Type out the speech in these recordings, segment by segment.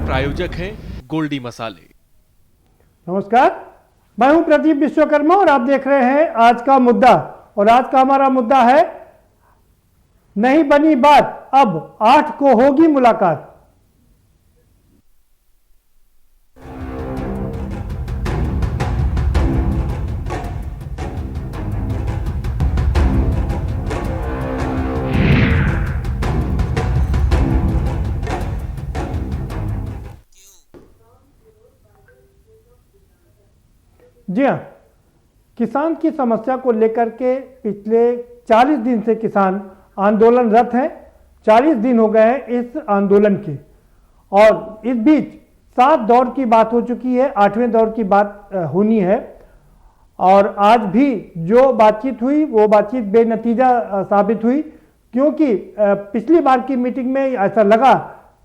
प्रायोजक हैं गोल्डी मसाले। नमस्कार, मैं हूं प्रदीप विश्वकर्मा और आप देख रहे हैं आज का मुद्दा। और आज का हमारा मुद्दा है नहीं बनी बात, अब 8 को होगी मुलाकात। जी हाँ, किसान की समस्या को लेकर के पिछले 40 दिन से किसान आंदोलनरत हैं। 40 दिन हो गए हैं इस आंदोलन के और इस बीच 7 दौर की बात हो चुकी है, 8वें दौर की बात होनी है। और आज भी जो बातचीत हुई वो बातचीत बेनतीजा साबित हुई, क्योंकि पिछली बार की मीटिंग में ऐसा लगा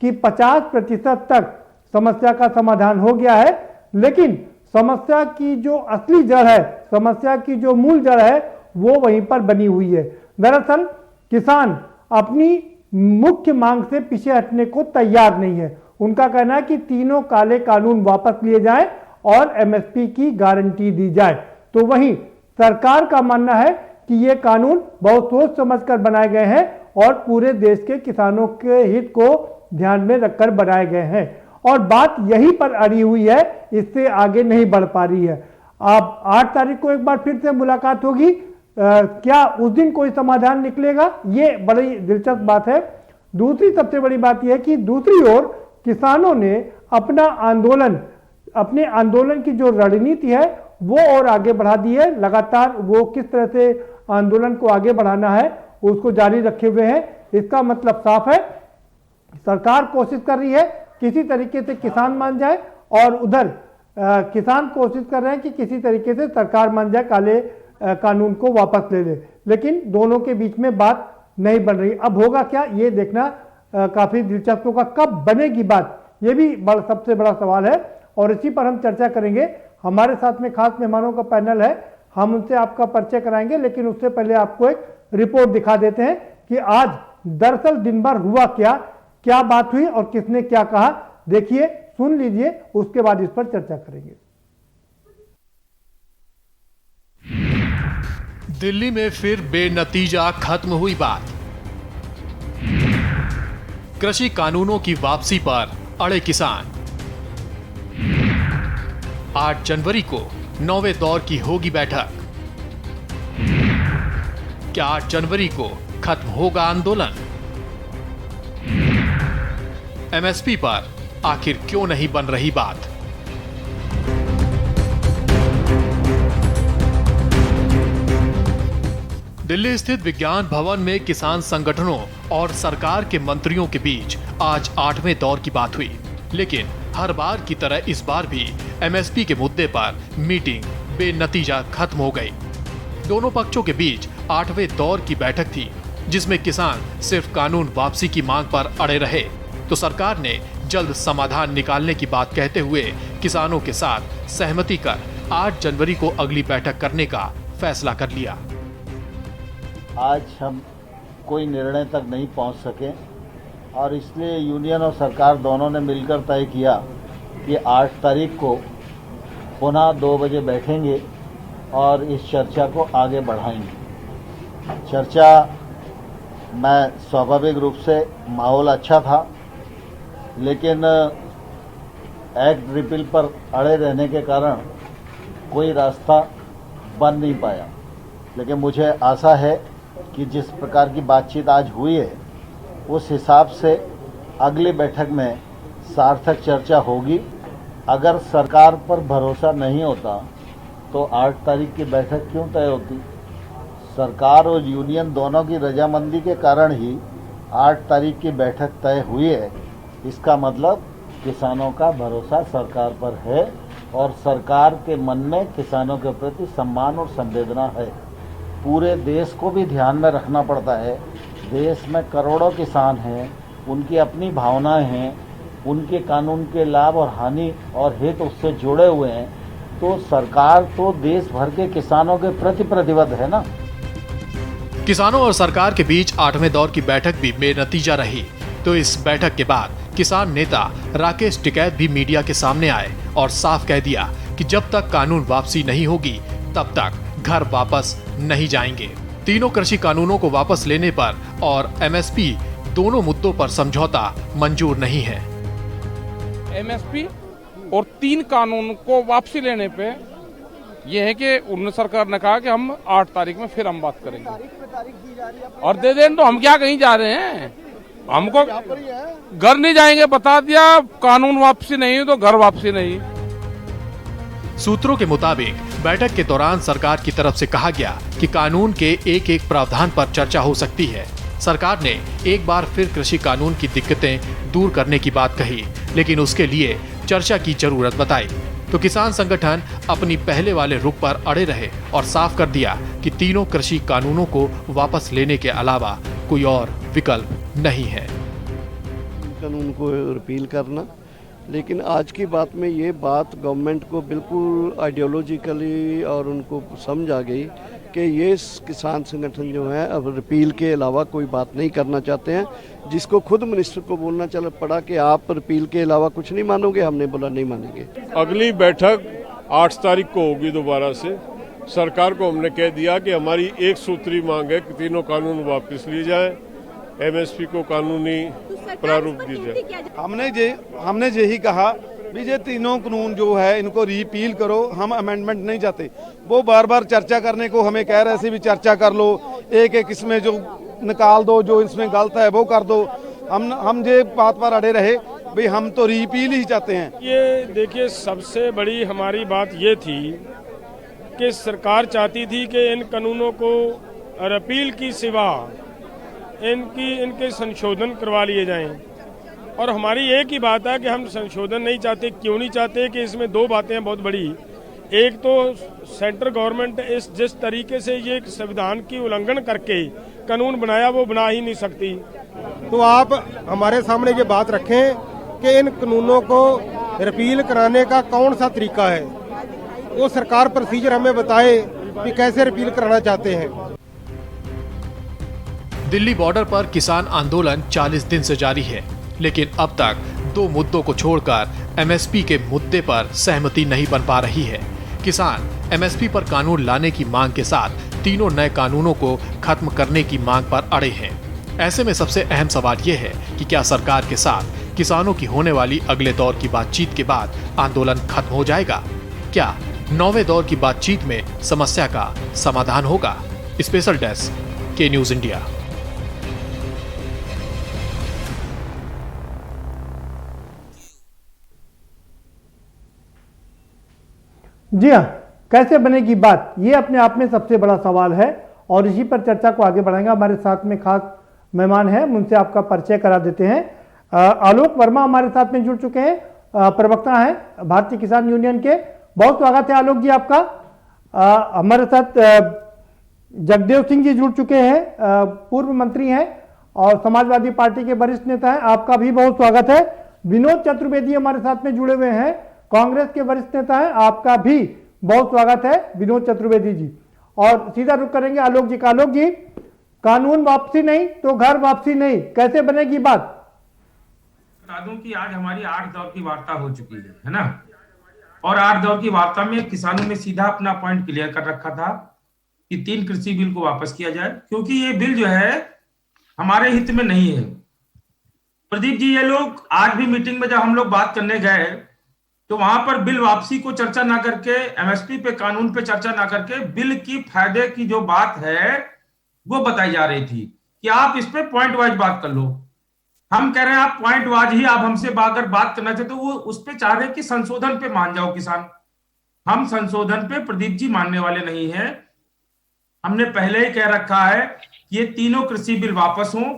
कि 50% तक समस्या का समाधान हो गया है, लेकिन समस्या की जो असली जड़ है, समस्या की जो मूल जड़ है, वो वहीं पर बनी हुई है। दरअसल किसान अपनी मुख्य मांग से पीछे हटने को तैयार नहीं है। उनका कहना है कि तीनों काले कानून वापस लिए जाएं और एमएसपी की गारंटी दी जाए। तो वहीं सरकार का मानना है कि ये कानून बहुत सोच समझकर बनाए गए हैं और पूरे देश के किसानों के हित को ध्यान में रखकर बनाए गए हैं और बात यहीं पर अड़ी हुई है, इससे आगे नहीं बढ़ पा रही है। अब 8 तारीख को एक बार फिर से मुलाकात होगी, क्या उस दिन कोई समाधान निकलेगा, ये बड़ी दिलचस्प बात है। दूसरी सबसे बड़ी बात यह है कि दूसरी ओर किसानों ने अपने आंदोलन की जो रणनीति है वो और आगे बढ़ा दी है। लगातार वो किस तरह से आंदोलन को आगे बढ़ाना है उसको जारी रखे हुए हैं। इसका मतलब साफ है, सरकार कोशिश कर रही है किसी तरीके से किसान मान जाए और उधर किसान कोशिश कर रहे हैं कि किसी तरीके से सरकार मान जाए, काले कानून को वापस ले ले, लेकिन दोनों के बीच में बात नहीं बन रही। अब होगा क्या, ये देखना काफी दिलचस्प होगा। कब बनेगी बात, ये भी सबसे बड़ा सवाल है और इसी पर हम चर्चा करेंगे। हमारे साथ में खास मेहमानों का पैनल है, हम उनसे आपका परिचय कराएंगे, लेकिन उससे पहले आपको एक रिपोर्ट दिखा देते हैं कि आज दरअसल दिन भर हुआ क्या बात हुई और किसने क्या कहा। देखिए, सुन लीजिए, उसके बाद इस पर चर्चा करेंगे। दिल्ली में फिर बेनतीजा खत्म हुई बात। कृषि कानूनों की वापसी पर अड़े किसान। 8 जनवरी को 9वें दौर की होगी बैठक। क्या 8 जनवरी को खत्म होगा आंदोलन? एमएसपी पर आखिर क्यों नहीं बन रही बात? दिल्ली स्थित विज्ञान भवन में किसान संगठनों और सरकार के मंत्रियों के बीच आज 8वें दौर की बात हुई, लेकिन हर बार की तरह इस बार भी एमएसपी के मुद्दे पर मीटिंग बेनतीजा खत्म हो गई। दोनों पक्षों के बीच 8वें दौर की बैठक थी, जिसमें किसान सिर्फ कानून वापसी की मांग पर अड़े रहे, तो सरकार ने जल्द समाधान निकालने की बात कहते हुए किसानों के साथ सहमति कर 8 जनवरी को अगली बैठक करने का फैसला कर लिया। आज हम कोई निर्णय तक नहीं पहुंच सके और इसलिए यूनियन और सरकार दोनों ने मिलकर तय किया कि 8 तारीख को पुनः 2 बजे बैठेंगे और इस चर्चा को आगे बढ़ाएंगे। चर्चा में स्वाभाविक रूप से माहौल अच्छा था, लेकिन एक्ट रिपील पर अड़े रहने के कारण कोई रास्ता बन नहीं पाया। लेकिन मुझे आशा है कि जिस प्रकार की बातचीत आज हुई है उस हिसाब से अगली बैठक में सार्थक चर्चा होगी। अगर सरकार पर भरोसा नहीं होता तो 8 तारीख की बैठक क्यों तय होती? सरकार और यूनियन दोनों की रजामंदी के कारण ही 8 तारीख की बैठक तय हुई है। इसका मतलब किसानों का भरोसा सरकार पर है और सरकार के मन में किसानों के प्रति सम्मान और संवेदना है। पूरे देश को भी ध्यान में रखना पड़ता है। देश में करोड़ों किसान हैं, उनकी अपनी भावनाएं हैं, उनके कानून के लाभ और हानि और हित उससे जुड़े हुए हैं। तो सरकार तो देश भर के किसानों के प्रति प्रतिबद्ध है ना। किसानों और सरकार के बीच 8वें दौर की बैठक भी बेनतीजा रही। तो इस बैठक के बाद किसान नेता राकेश टिकैत भी मीडिया के सामने आए और साफ कह दिया कि जब तक कानून वापसी नहीं होगी तब तक घर वापस नहीं जाएंगे। तीनों कृषि कानूनों को वापस लेने पर और एमएसपी दोनों मुद्दों पर समझौता मंजूर नहीं है। एमएसपी और 3 कानून को वापसी लेने पे ये है कि उन्होंने सरकार ने कहा कि हम 8 तारीख में फिर हम बात करेंगे और दे दें तो हम क्या कहीं जा रहे हैं, हमको घर नहीं जाएंगे, बता दिया। कानून वापसी नहीं तो घर वापसी नहीं। सूत्रों के मुताबिक बैठक के दौरान सरकार की तरफ से कहा गया कि कानून के एक एक प्रावधान पर चर्चा हो सकती है। सरकार ने एक बार फिर कृषि कानून की दिक्कतें दूर करने की बात कही, लेकिन उसके लिए चर्चा की जरूरत बताई। तो किसान संगठन अपनी पहले वाले रुख पर अड़े रहे और साफ कर दिया कि तीनों कृषि कानूनों को वापस लेने के अलावा कोई और विकल्प नहीं है। कानून को रिपील करना, लेकिन आज की बात में ये बात गवर्नमेंट को बिल्कुल आइडियोलॉजिकली और उनको समझ आ गई कि ये किसान संगठन जो है अब रिपील के अलावा कोई बात नहीं करना चाहते हैं, जिसको खुद मिनिस्टर को बोलना चल पड़ा कि आप रिपील के अलावा कुछ नहीं मानोगे। हमने बोला नहीं मानेंगे। अगली बैठक 8 तारीख को होगी। दोबारा से सरकार को हमने कह दिया कि हमारी एक सूत्री मांग है कि तीनों कानून वापस लिए जाएं, एमएसपी को कानूनी प्रारूप दी जाए। हमने यही कहा भी ये तीनों कानून जो है इनको रिपील करो, हम अमेंडमेंट नहीं चाहते। वो बार बार चर्चा करने को हमें कह रहे थे भी चर्चा कर लो, एक एक इसमें जो निकाल दो, जो इसमें गलत है वो कर दो। हम ये बात पर अड़े रहे भाई हम तो रिपील ही चाहते हैं। ये देखिए, सबसे बड़ी हमारी बात ये थी कि सरकार चाहती थी कि इन कानूनों को रिपील की सिवा इनके संशोधन करवा लिए जाएं। और हमारी एक ही बात है कि हम संशोधन नहीं चाहते। क्यों नहीं चाहते कि इसमें 2 बातें हैं बहुत बड़ी। एक तो सेंट्रल गवर्नमेंट जिस तरीके से ये संविधान की उल्लंघन करके कानून बनाया वो बना ही नहीं सकती। तो आप हमारे सामने ये बात रखें कि इन कानूनों को रिपील कराने का कौन सा तरीका है, वो सरकार प्रोसीजर हमें बताए कि कैसे रिपील कराना चाहते हैं। दिल्ली बॉर्डर पर किसान आंदोलन 40 दिन से जारी है, लेकिन अब तक 2 मुद्दों को छोड़कर एमएसपी के मुद्दे पर सहमति नहीं बन पा रही है। किसान एमएसपी पर कानून लाने की मांग के साथ तीनों नए कानूनों को खत्म करने की मांग पर अड़े हैं। ऐसे में सबसे अहम सवाल यह है कि क्या सरकार के साथ किसानों की होने वाली अगले दौर की बातचीत के बाद आंदोलन खत्म हो जाएगा? क्या 9वें दौर की बातचीत में समस्या का समाधान होगा? स्पेशल डेस्क, के न्यूज इंडिया। जी हाँ, कैसे बनेगी बात, ये अपने आप में सबसे बड़ा सवाल है और इसी पर चर्चा को आगे बढ़ाएंगे। हमारे साथ में खास मेहमान हैं, उनसे आपका परिचय करा देते हैं। आलोक वर्मा हमारे साथ में जुड़ चुके हैं, प्रवक्ता हैं भारतीय किसान यूनियन के। बहुत स्वागत है आलोक जी आपका। हमारे साथ जगदेव सिंह जी जुड़ चुके हैं, पूर्व मंत्री हैं और समाजवादी पार्टी के वरिष्ठ नेता हैं, आपका भी बहुत स्वागत है। विनोद चतुर्वेदी हमारे साथ में जुड़े हुए हैं, कांग्रेस के वरिष्ठ नेता हैं, आपका भी बहुत स्वागत है विनोद चतुर्वेदी जी। और सीधा रुख करेंगे आलोक जी का। आलोक जी, कानून वापसी नहीं तो घर वापसी नहीं, कैसे बनेगी बात? बता दूं कि आज हमारी 8 दौर की वार्ता हो चुकी है ना, और 8 दौर की वार्ता में किसानों ने सीधा अपना पॉइंट क्लियर कर रखा था कि 3 कृषि बिल को वापस किया जाए, क्योंकि ये बिल जो है हमारे हित में नहीं है। प्रदीप जी, ये लोग आज भी मीटिंग में जब हम लोग बात करने गए तो वहां पर बिल वापसी को चर्चा ना करके, एमएसपी पे कानून पे चर्चा ना करके, बिल की फायदे की जो बात है वो बताई जा रही थी कि आप इस पे पॉइंट वाइज बात कर लो। हम कह रहे हैं आप पॉइंट वाइज ही आप हमसे अगर बात करना चाहते तो वो उस पे चाह रहे कि संशोधन पे मान जाओ किसान। हम संशोधन पे प्रदीप जी मानने वाले नहीं है। हमने पहले ही कह रखा है कि ये तीनों कृषि बिल वापस हों,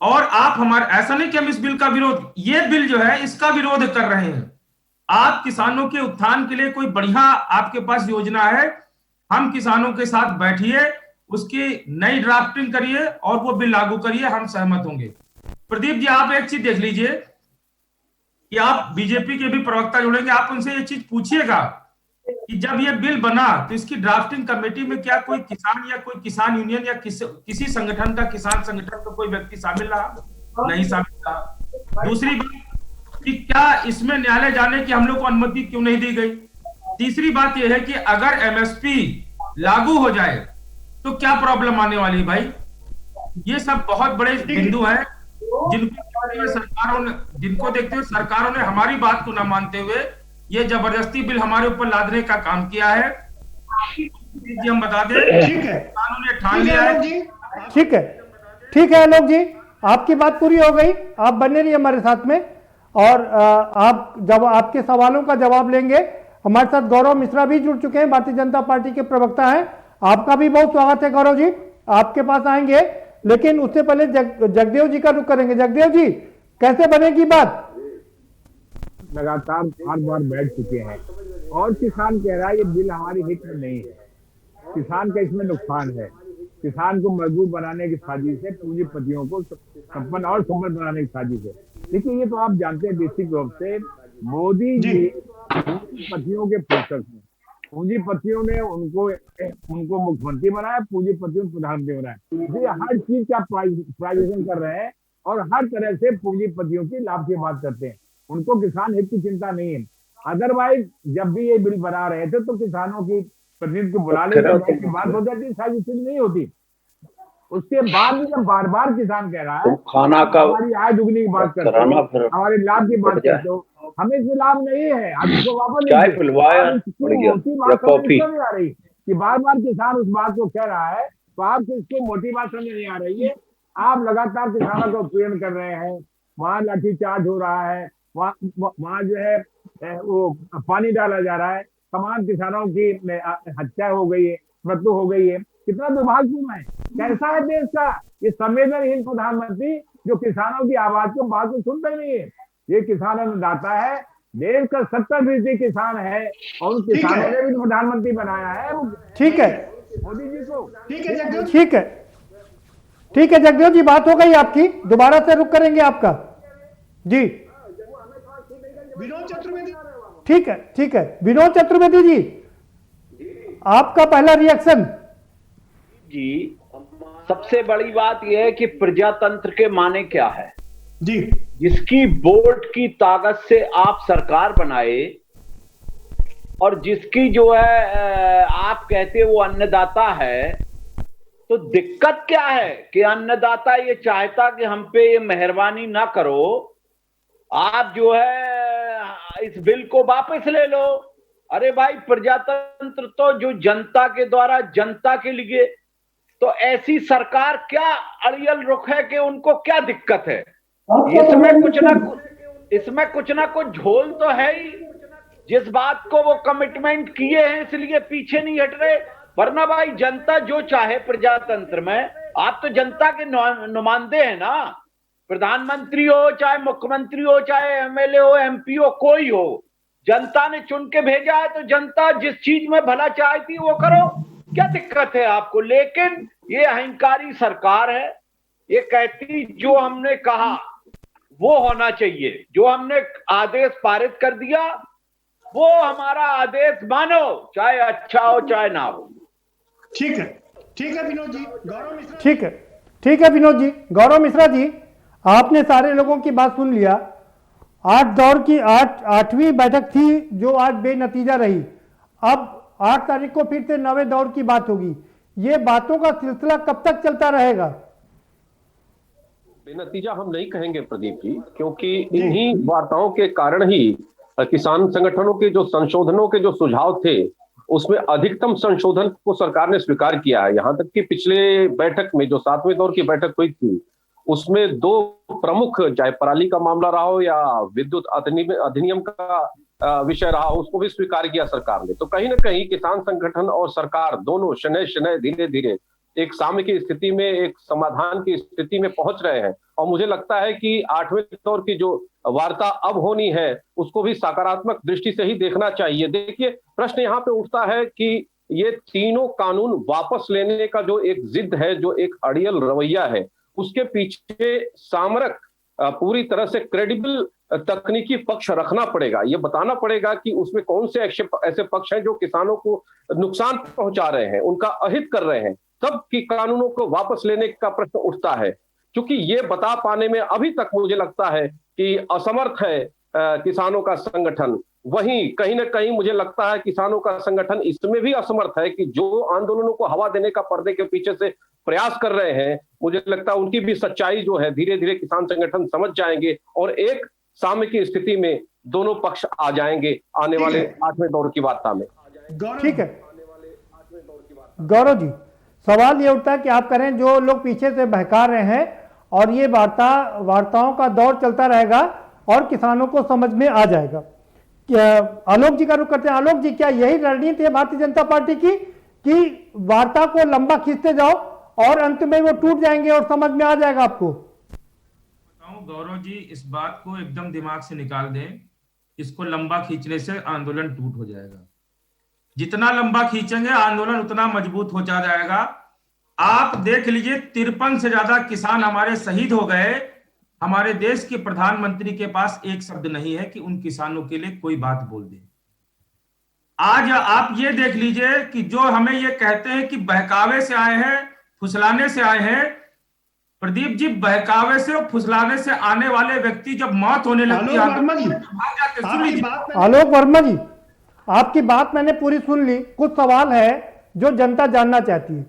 और आप हमारे, ऐसा नहीं कि हम इस बिल का विरोध, ये बिल जो है इसका विरोध कर रहे हैं। आप किसानों के उत्थान के लिए कोई बढ़िया आपके पास योजना है, हम किसानों के साथ बैठिए, उसकी नई ड्राफ्टिंग करिए और वो बिल लागू करिए, हम सहमत होंगे। प्रदीप जी, आप एक चीज देख लीजिए कि आप बीजेपी के भी प्रवक्ता जुड़ेंगे, आप उनसे ये चीज पूछिएगा कि जब ये बिल बना तो इसकी ड्राफ्टिंग कमेटी में क्या कोई किसान या कोई किसान यूनियन या किसी संगठन का, किसान संगठन का कोई व्यक्ति शामिल रहा? नहीं शामिल दूसरी बात कि क्या इसमें न्यायालय जाने की हम लोग को अनुमति क्यों नहीं दी गई। तीसरी बात यह है कि अगर एमएसपी लागू हो जाए तो क्या प्रॉब्लम आने वाली है भाई। ये सब बहुत बड़े बिंदु हैं जिनको देखते हुए सरकारों ने हमारी बात को न मानते हुए ये जबरदस्ती बिल हमारे ऊपर लादने का काम किया है। जी हम बता दें, ठीक है, कानून ने ठान लिया है। ठीक है, ठीक है आलोक जी, आपकी बात पूरी हो गई। आप बने रहिए हमारे साथ में और आप जब आपके सवालों का जवाब लेंगे। हमारे साथ गौरव मिश्रा भी जुड़ चुके हैं, भारतीय जनता पार्टी के प्रवक्ता हैं। आपका भी बहुत स्वागत है गौरव जी, आपके पास आएंगे, लेकिन उससे पहले जगदेव जी का रुख करेंगे। जगदेव जी, कैसे बनेगी बात? लगातार 4 बार बैठ चुके हैं और किसान कह रहा है ये बिल हमारी हित में नहीं है, किसान का इसमें नुकसान है, किसान को मजबूत बनाने की साजिश है, पूंजीपतियों को संपन्न और संपन्न बनाने की साजिश है। देखिए ये तो आप जानते हैं बेसिक रूप से मोदी जी पूंजीपतियों के पोषक हैं। पूंजीपतियों ने उनको मुख्यमंत्री बनाया, पूंजीपतियों को प्रधानमंत्री बनाया। ये हर चीज का प्राइवेटाइजेशन कर रहे हैं और हर तरह से पूंजीपतियों की लाभ की बात करते हैं। उनको किसान हित की चिंता नहीं है। अदरवाइज जब भी ये बिल बना रहे थे तो किसानों की प्रतिनिधि को बुला लेते की बात हो जाती, सारी चीज नहीं होती। उसके बाद भी जब बार बार किसान कह रहा है खाना का हमारी आय दुगनी की बात करते हो, हमारे लाभ की बात करते हो, हमें इसमें लाभ नहीं है, आप इसको वापस चाय पिलवाया या कॉफी नहीं आ रही कि बार बार किसान उस बात को कह रहा है, तो आपको इसको मोटी बात समझ नहीं आ रही है। आप लगातार किसानों को उत्पीड़न कर रहे हैं, वहां लाठीचार्ज हो रहा है, वहां जो है वो पानी डाला जा रहा है, तमाम किसानों की हत्या हो गई है, मृत्यु हो गई है। कितना दुर्भाग्यपूर्ण है, कैसा है देश का ये संवेदनहीन प्रधानमंत्री जो किसानों की आवाज को बात को सुनता ही नहीं है। ये किसान अन्नदाता है, देश का 70% किसान है और उन किसानों ने भी प्रधानमंत्री बनाया है। ठीक है मोदी जी को। ठीक है जगदेव, ठीक है, ठीक है जगदेव जी, बात हो गई आपकी, दोबारा से रुक करेंगे आपका जी। विनोद चतुर्वेदी, ठीक है, ठीक है विनोद चतुर्वेदी जी, आपका पहला रिएक्शन। जी, सबसे बड़ी बात यह है कि प्रजातंत्र के माने क्या है जी। जिसकी वोट की ताकत से आप सरकार बनाए और जिसकी जो है आप कहते वो अन्नदाता है, तो दिक्कत क्या है कि अन्नदाता ये चाहता कि हम पे ये मेहरबानी ना करो, आप जो है इस बिल को वापस ले लो। अरे भाई, प्रजातंत्र तो जो जनता के द्वारा जनता के लिए, तो ऐसी सरकार क्या अड़ियल रुख है कि उनको क्या दिक्कत है। इसमें कुछ ना कुछ झोल तो है ही। जिस बात को वो कमिटमेंट किए हैं इसलिए पीछे नहीं हट रहे, वरना भाई जनता जो चाहे प्रजातंत्र में, आप तो जनता के नुमाइंदे हैं ना। प्रधानमंत्री हो चाहे मुख्यमंत्री हो चाहे एमएलए हो एमपी हो कोई हो, जनता ने चुन के भेजा है, तो जनता जिस चीज में भला चाहती वो करो, क्या दिक्कत है आपको। लेकिन ये अहंकारी सरकार है, ये कहती जो हमने कहा वो होना चाहिए, जो हमने आदेश पारित कर दिया वो हमारा आदेश मानो, चाहे अच्छा हो चाहे ना हो। ठीक है, ठीक है विनोद जी, गौरव मिश्रा, ठीक है, ठीक है विनोद जी। गौरव मिश्रा जी, आपने सारे लोगों की बात सुन लिया। 8 दौर की 8वीं बैठक थी जो आज बेनतीजा रही। अब 8 तारीख को फिर से 9वें दौर की बात होगी। ये बातों का सिलसिला कब तक चलता रहेगा? बेनतीजा हम नहीं कहेंगे प्रदीप जी, क्योंकि इन्हीं वार्ताओं के कारण ही किसान संगठनों के जो संशोधनों के जो सुझाव थे उसमें अधिकतम संशोधन को सरकार ने स्वीकार किया है। यहाँ तक कि पिछले बैठक में जो 7वें दौर की बैठक हुई थी उसमें 2 प्रमुख, चाहे पराली का मामला रहा हो या विद्युत अधिनियम का विषय रहा हो, उसको भी स्वीकार किया सरकार ने। तो कहीं ना कहीं किसान संगठन और सरकार दोनों शनय शनय धीरे धीरे एक साम्य की स्थिति में, एक समाधान की स्थिति में पहुंच रहे हैं। और मुझे लगता है कि 8वें दौर की जो वार्ता अब होनी है उसको भी सकारात्मक दृष्टि से ही देखना चाहिए। देखिए, प्रश्न यहाँ पे उठता है कि ये तीनों कानून वापस लेने का जो एक जिद है, जो एक अड़ियल रवैया है, उसके पीछे सामरक पूरी तरह से क्रेडिबल तकनीकी पक्ष रखना पड़ेगा। ये बताना पड़ेगा कि उसमें कौन से ऐसे पक्ष हैं जो किसानों को नुकसान पहुंचा रहे हैं, उनका अहित कर रहे हैं। तब कि कानूनों को वापस लेने का प्रश्न उठता है। क्योंकि ये बता पाने में अभी तक मुझे लगता है कि असमर्थ है किसानों का संगठन। वहीं कहीं ना कहीं मुझे लगता है किसानों का संगठन इसमें भी असमर्थ है कि जो आंदोलनों को हवा देने का पर्दे के पीछे से प्रयास कर रहे हैं, मुझे लगता है उनकी भी सच्चाई जो है धीरे धीरे किसान संगठन समझ जाएंगे और एक साम्य की स्थिति में दोनों पक्ष आ जाएंगे आने वाले 8वें दौर की वार्ता में। ठीक है गौरव जी, सवाल ये उठता है कि आप करें जो लोग पीछे से बहका रहे हैं और ये वार्ताओं का दौर चलता रहेगा और किसानों को समझ में आ जाएगा। आलोक जी का रुख करते हैं। आलोक जी, क्या यही रणनीति है भारतीय जनता पार्टी की कि वार्ता को लंबा खींचते जाओ और अंत में वो टूट जाएंगे और समझ में आ जाएगा आपको? गौरव जी, इस बात को एकदम दिमाग से निकाल दें, इसको लंबा खींचने से आंदोलन टूट हो जाएगा। जितना लंबा खींचेंगे आंदोलन उतना मजबूत हो जाएगा। आप देख लीजिए 53 से ज्यादा किसान हमारे शहीद हो गए। हमारे देश के प्रधानमंत्री के पास एक शब्द नहीं है कि उन किसानों के लिए कोई बात बोल दे। आज आप ये देख लीजिए कि जो हमें ये कहते हैं कि बहकावे से आए हैं, फुसलाने से आए हैं, प्रदीप जी, बहकावे से और फुसलाने से आने वाले व्यक्ति जब मौत होने लगती है आलोक वर्मा जी, आपकी बात मैंने पूरी सुन ली। कुछ सवाल है जो जनता जानना चाहती है।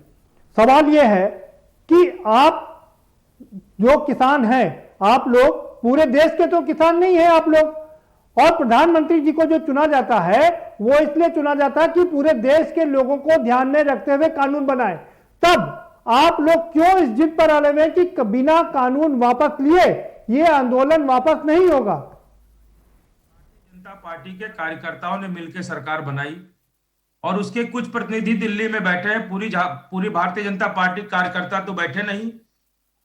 सवाल यह है कि आप जो किसान हैं, आप लोग पूरे देश के तो किसान नहीं हैं आप लोग, और प्रधानमंत्री जी को जो चुना जाता है वो इसलिए चुना जाता है कि पूरे देश के लोगों को ध्यान में रखते हुए कानून बनाए। तब आप लोग क्यों इस जिद पर अड़े हुए हैं कि बिना कानून वापस लिए ये आंदोलन वापस नहीं होगा? जनता पार्टी के कार्यकर्ताओं ने मिलकर सरकार बनाई और उसके कुछ प्रतिनिधि दिल्ली में बैठे हैं। पूरी भारतीय जनता पार्टी कार्यकर्ता तो बैठे नहीं।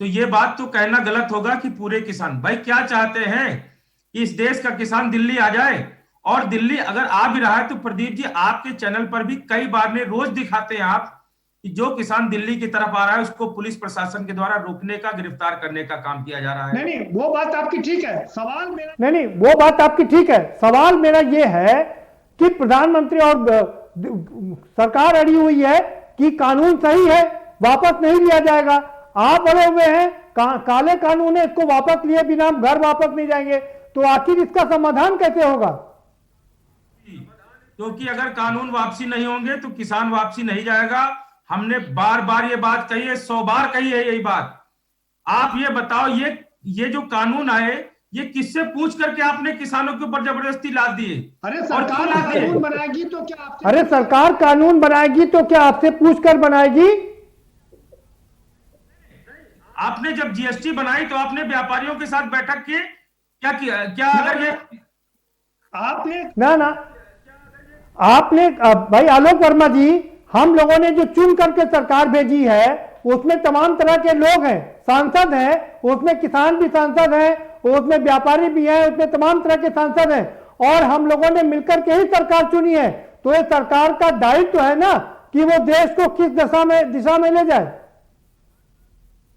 तो ये बात तो कहना गलत होगा कि पूरे किसान, भाई क्या चाहते हैं कि इस देश का किसान दिल्ली आ जाए? और दिल्ली अगर आ भी रहा है तो प्रदीप जी, आपके चैनल पर भी कई बार ने रोज दिखाते हैं आप कि जो किसान दिल्ली की तरफ आ रहा है उसको पुलिस प्रशासन के द्वारा रोकने का, गिरफ्तार करने का काम किया जा रहा है। नहीं, वो बात आपकी ठीक है। सवाल मेरा नहीं, वो बात आपकी ठीक है। सवाल मेरा ये है कि प्रधानमंत्री और सरकार अड़ी हुई है कि कानून सही है, वापस नहीं लिया जाएगा। आप अड़े हुए हैं काले कानून है, इसको वापस लिए बिना हम घर वापस नहीं जाएंगे। तो आखिर इसका समाधान कैसे होगा? क्योंकि अगर कानून वापसी नहीं होंगे तो किसान वापसी नहीं जाएगा। हमने बार बार ये बात कही है, 100 बार कही है यही बात। आप ये बताओ, ये जो कानून आए ये किससे पूछ करके आपने किसानों के ऊपर जबरदस्ती लाद दिए? अरे सरकार कानून बनाएगी तो क्या आपसे? अरे सरकार कानून बनाएगी तो क्या आपसे पूछकर बनाएगी? आपने जब जीएसटी बनाई तो आपने व्यापारियों के साथ बैठक की? क्या अगर ये आपने ना आपने भाई आलोक वर्मा जी, हम लोगों ने जो चुन करके सरकार भेजी है उसमें तमाम तरह के लोग हैं, सांसद हैं, उसमें किसान भी सांसद हैं, उसमें व्यापारी भी हैं, उसमें तमाम तरह के सांसद हैं, और हम लोगों ने मिलकर के ही सरकार चुनी है। तो ये सरकार का दायित्व है ना कि वो देश को किस दिशा में ले जाए।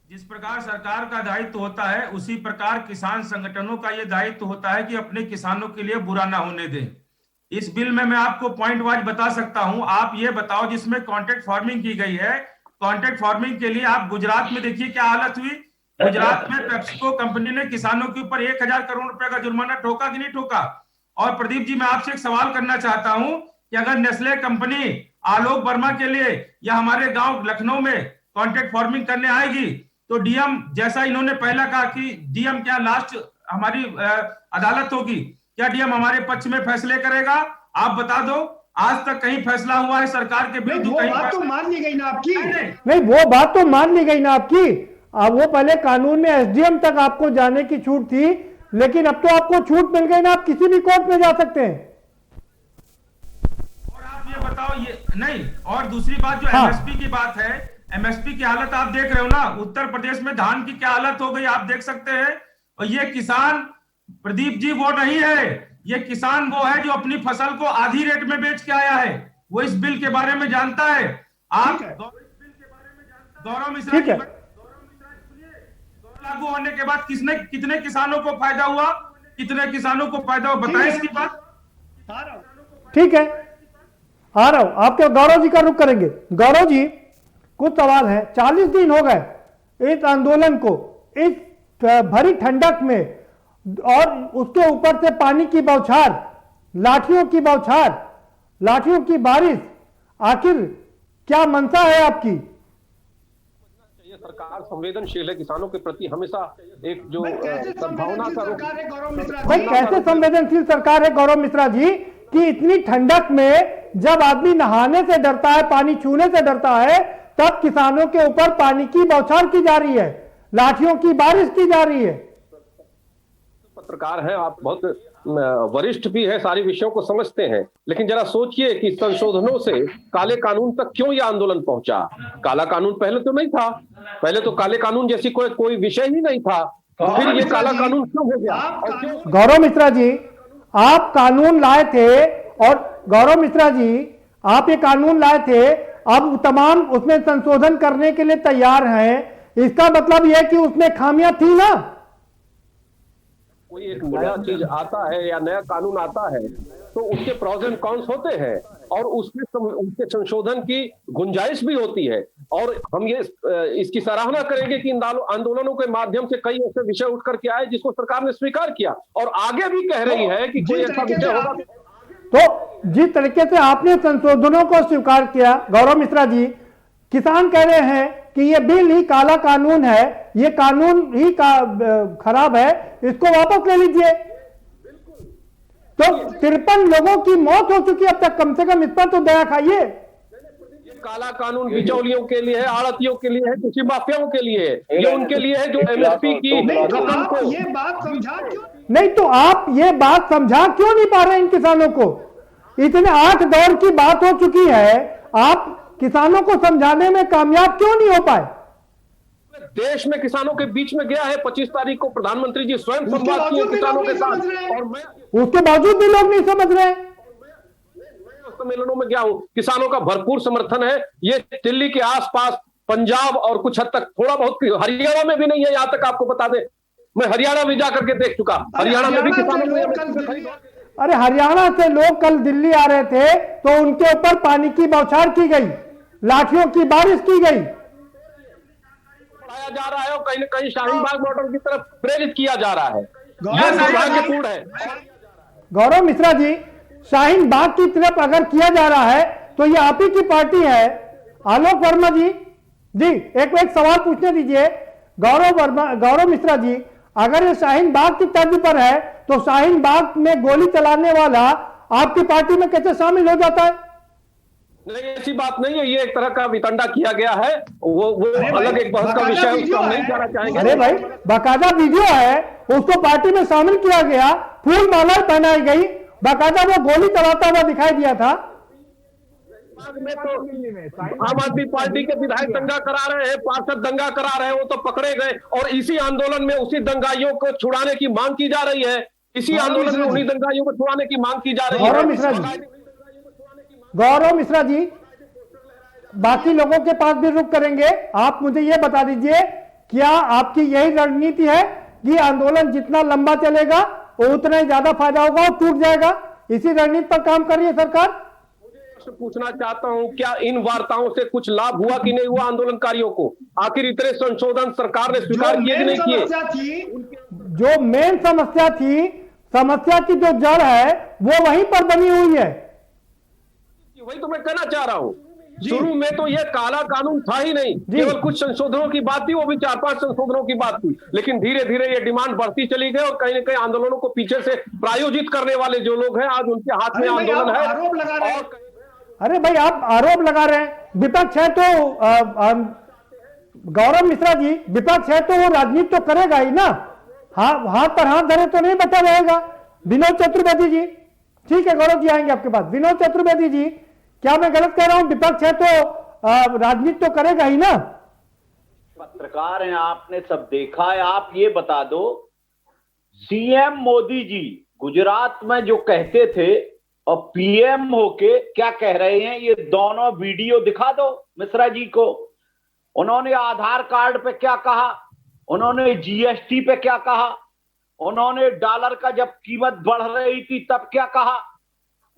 जिस प्रकार सरकार का दायित्व होता है उसी प्रकार किसान संगठनों का यह दायित्व होता है कि अपने किसानों के लिए बुरा ना होने दें। इस बिल में मैं आपको पॉइंट वाइज बता सकता हूं। आप ये बताओ, जिसमें कॉन्ट्रैक्ट फार्मिंग की गई है, कॉन्ट्रैक्ट फार्मिंग के लिए आप गुजरात में देखिए क्या हालत हुई। गुजरात में पेप्सिको कंपनी ने किसानों के ऊपर 1000 करोड़ रुपए का जुर्माना ठोका कि नहीं ठोका? और प्रदीप जी, मैं आपसे एक सवाल करना चाहता हूं कि अगर नेस्ले कंपनी आलोक वर्मा के लिए या हमारे गांव लखनऊ में कॉन्ट्रैक्ट फार्मिंग करने आएगी तो डीएम, जैसा इन्होंने पहला कहा कि डीएम क्या लास्ट हमारी अदालत होगी, क्या डीएम हमारे पक्ष में फैसले करेगा? आप बता दो, आज तक कहीं फैसला हुआ है सरकार के विरुद्ध? वो बात तो मान ली गई ना आपकी। नहीं, वो बात तो मान ली गई ना आपकी। वो पहले कानून में एसडीएम तक आपको जाने की छूट थी, लेकिन अब तो आपको छूट मिल गई ना, आप किसी भी कोर्ट में जा सकते हैं। और आप ये बताओ, ये नहीं, और दूसरी बात जो एमएसपी की बात है, एमएसपी की हालत आप देख रहे हो ना। उत्तर प्रदेश में धान की क्या हालत हो गई आप देख सकते हैं। और ये किसान प्रदीप जी वो नहीं है, ये किसान वो है जो अपनी फसल को आधी रेट में बेच के आया है। वो इस बिल के बारे में जानता है। आप गौरव मिश्रा जी, लागू होने के बाद कितने किसानों को फायदा हुआ, कितने किसानों को फायदा हुआ, बताएं इसकी बात। ठीक है, आ रहा हूं, आपके गौरव जी का रुख करेंगे। गौरव जी, कुछ सवाल है। 40 दिन हो गए इस आंदोलन को, इस भरी ठंडक में और उसके ऊपर से पानी की बौछार, लाठियों की बौछार, लाठियों की बारिश, आखिर क्या मंशा है आपकी? ये सरकार संवेदनशील है किसानों के प्रति, हमेशा एक जो सद्भावना का भाई कैसे संवेदनशील सरकार है गौरव मिश्रा जी कि इतनी ठंडक में जब आदमी नहाने से डरता है, पानी छूने से डरता है, तब किसानों के ऊपर पानी की बौछार की जा रही है, लाठियों की बारिश की जा रही है। पत्रकार हैं आप, बहुत वरिष्ठ भी है, सारे विषयों को समझते हैं, लेकिन जरा सोचिए कि संशोधनों से काले कानून तक क्यों यह आंदोलन पहुंचा। काला कानून पहले तो नहीं था, पहले तो काले कानून जैसी कोई विषय ही नहीं था, फिर ये काला कानून क्यों हो गया? गौरव मिश्रा जी आप कानून लाए थे, और गौरव मिश्रा जी आप ये कानून लाए थे, अब तमाम उसमें संशोधन करने के लिए तैयार हैं, इसका मतलब यह कि उसमें खामियां थी ना। कोई एक नया चीज आता है या नया कानून आता है तो उसके प्रोज एंड कॉन्स होते हैं और उसके संशोधन की गुंजाइश भी होती है, और हम ये इसकी सराहना करेंगे कि इन आंदोलनों के माध्यम से कई ऐसे विषय उठ करके आए जिसको सरकार ने स्वीकार किया और आगे भी कह रही है कि कोई ऐसा विषय होगा। तो जिस तरीके से आपने संशोधनों को स्वीकार किया गौरव मिश्रा जी, किसान कह रहे हैं कि ये बिल ही काला कानून है, ये कानून ही खराब है, इसको वापस ले लीजिए। तो 53 लोगों की मौत हो चुकी है अब तक, कम से कम इस पर तो दया खाइए। काला कानून बिचौलियों के लिए है, आड़तियों के लिए है, कृषि माफियाओं के लिए है, ये उनके लिए है जो एमएसपी की रकम को ये बात समझा क्यों नहीं, तो आप ये बात समझा क्यों नहीं पा रहे इन किसानों को? इतने 8 दौर की बात हो चुकी है, आप किसानों को समझाने में कामयाब क्यों नहीं हो पाए? देश में किसानों के बीच में गया है, 25 तारीख को प्रधानमंत्री जी स्वयं संवाद किए किसानों के साथ, और मैं उसके बावजूद भी लोग नहीं समझ रहे। सम्मेलनों में गया हूं, किसानों का भरपूर समर्थन है। ये दिल्ली के आसपास, पंजाब और कुछ हद तक, थोड़ा बहुत हरियाणा में भी नहीं है, यहां तक आपको बता दें, मैं हरियाणा भी जा करके देख चुका, हरियाणा में भी किसानों। अरे हरियाणा से लोग कल दिल्ली आ रहे थे तो उनके ऊपर पानी की बौछार की गई, लाठियों की बारिश की गई, बढ़ाया जा रहा है और कहीं न कहीं शाहीन बाग बॉर्डर की तरफ प्रेरित किया जा रहा है। यह दुर्भाग्यपूर्ण है। गौरव मिश्रा जी, शाहीन बाग की तरफ अगर किया जा रहा है तो ये आप ही की पार्टी है। आलोक वर्मा जी, एक सवाल पूछने दीजिए। गौरव मिश्रा जी, अगर ये शाहीन बाग की तर्ज पर है तो शाहीन बाग में गोली चलाने वाला आपकी पार्टी में कैसे शामिल हो जाता है? नहीं, ऐसी बात नहीं है, ये एक तरह का वितंडा किया गया है, वो अलग एक बहस का विषय है, उसको हम नहीं जाना चाहेंगे। अरे भाई, बाकायदा वीडियो है, उसको पार्टी में शामिल किया गया, फूल माला पहनाई गई, बाकायदा वो गोली चलाता हुआ दिखाई दिया था। में तो आम आदमी पार्टी के विधायक दंगा करा रहे हैं, पार्षद दंगा करा रहे हैं, वो तो पकड़े गए, और इसी आंदोलन में उसी दंगाइयों को छुड़ाने की मांग की जा रही है, इसी आंदोलन में उन्हीं दंगाइयों को छुड़ाने की मांग की जा रही है। गौरव मिश्रा जी, बाकी लोगों के पास भी रुक करेंगे, आप मुझे यह बता दीजिए, क्या आपकी यही रणनीति है कि आंदोलन जितना लंबा चलेगा वो उतना ही ज्यादा फायदा होगा और टूट जाएगा? इसी रणनीति पर काम कर रही है सरकार? पूछना चाहता हूं, क्या इन वार्ताओं से कुछ लाभ हुआ कि नहीं हुआ आंदोलनकारियों को? आखिर इतने संशोधन सरकार ने स्वीकार किए कि नहीं किए? जो मेन समस्या थी, समस्या की जो जड़ है वो वहीं पर बनी हुई है। वही तो मैं कहना चाह रहा हूं, शुरू में तो यह काला कानून था ही नहीं, केवल कुछ संशोधनों की बात थी, वो भी 4-5 संशोधनों की बात थी, लेकिन धीरे धीरे ये डिमांड बढ़ती चली गई और कहीं न कहीं आंदोलनों को पीछे से प्रायोजित करने वाले जो लोग हैं, आज उनके हाथ में आंदोलन है। आरोप लगा रहे हैं। अरे भाई, आप आरोप लगा रहे हैं, विपक्ष है तो गौरव मिश्रा जी, विपक्ष है तो वो राजनीति तो करेगा ही ना, हाथ पर हाथ धरे तो नहीं बैठा रहेगा। विनोद चतुर्वेदी जी, ठीक है, गौरव जी आएंगे आपके पास। विनोद चतुर्वेदी जी, क्या मैं गलत कह रहा हूं? विपक्ष है तो राजनीति तो करेगा ही ना। पत्रकार हैं, आपने सब देखा है, आप ये बता दो, सीएम मोदी जी गुजरात में जो कहते थे और पीएम होके क्या कह रहे हैं, ये दोनों वीडियो दिखा दो मिश्रा जी को। उन्होंने आधार कार्ड पे क्या कहा, उन्होंने जीएसटी पे क्या कहा, उन्होंने डॉलर का जब कीमत बढ़ रही थी तब क्या कहा,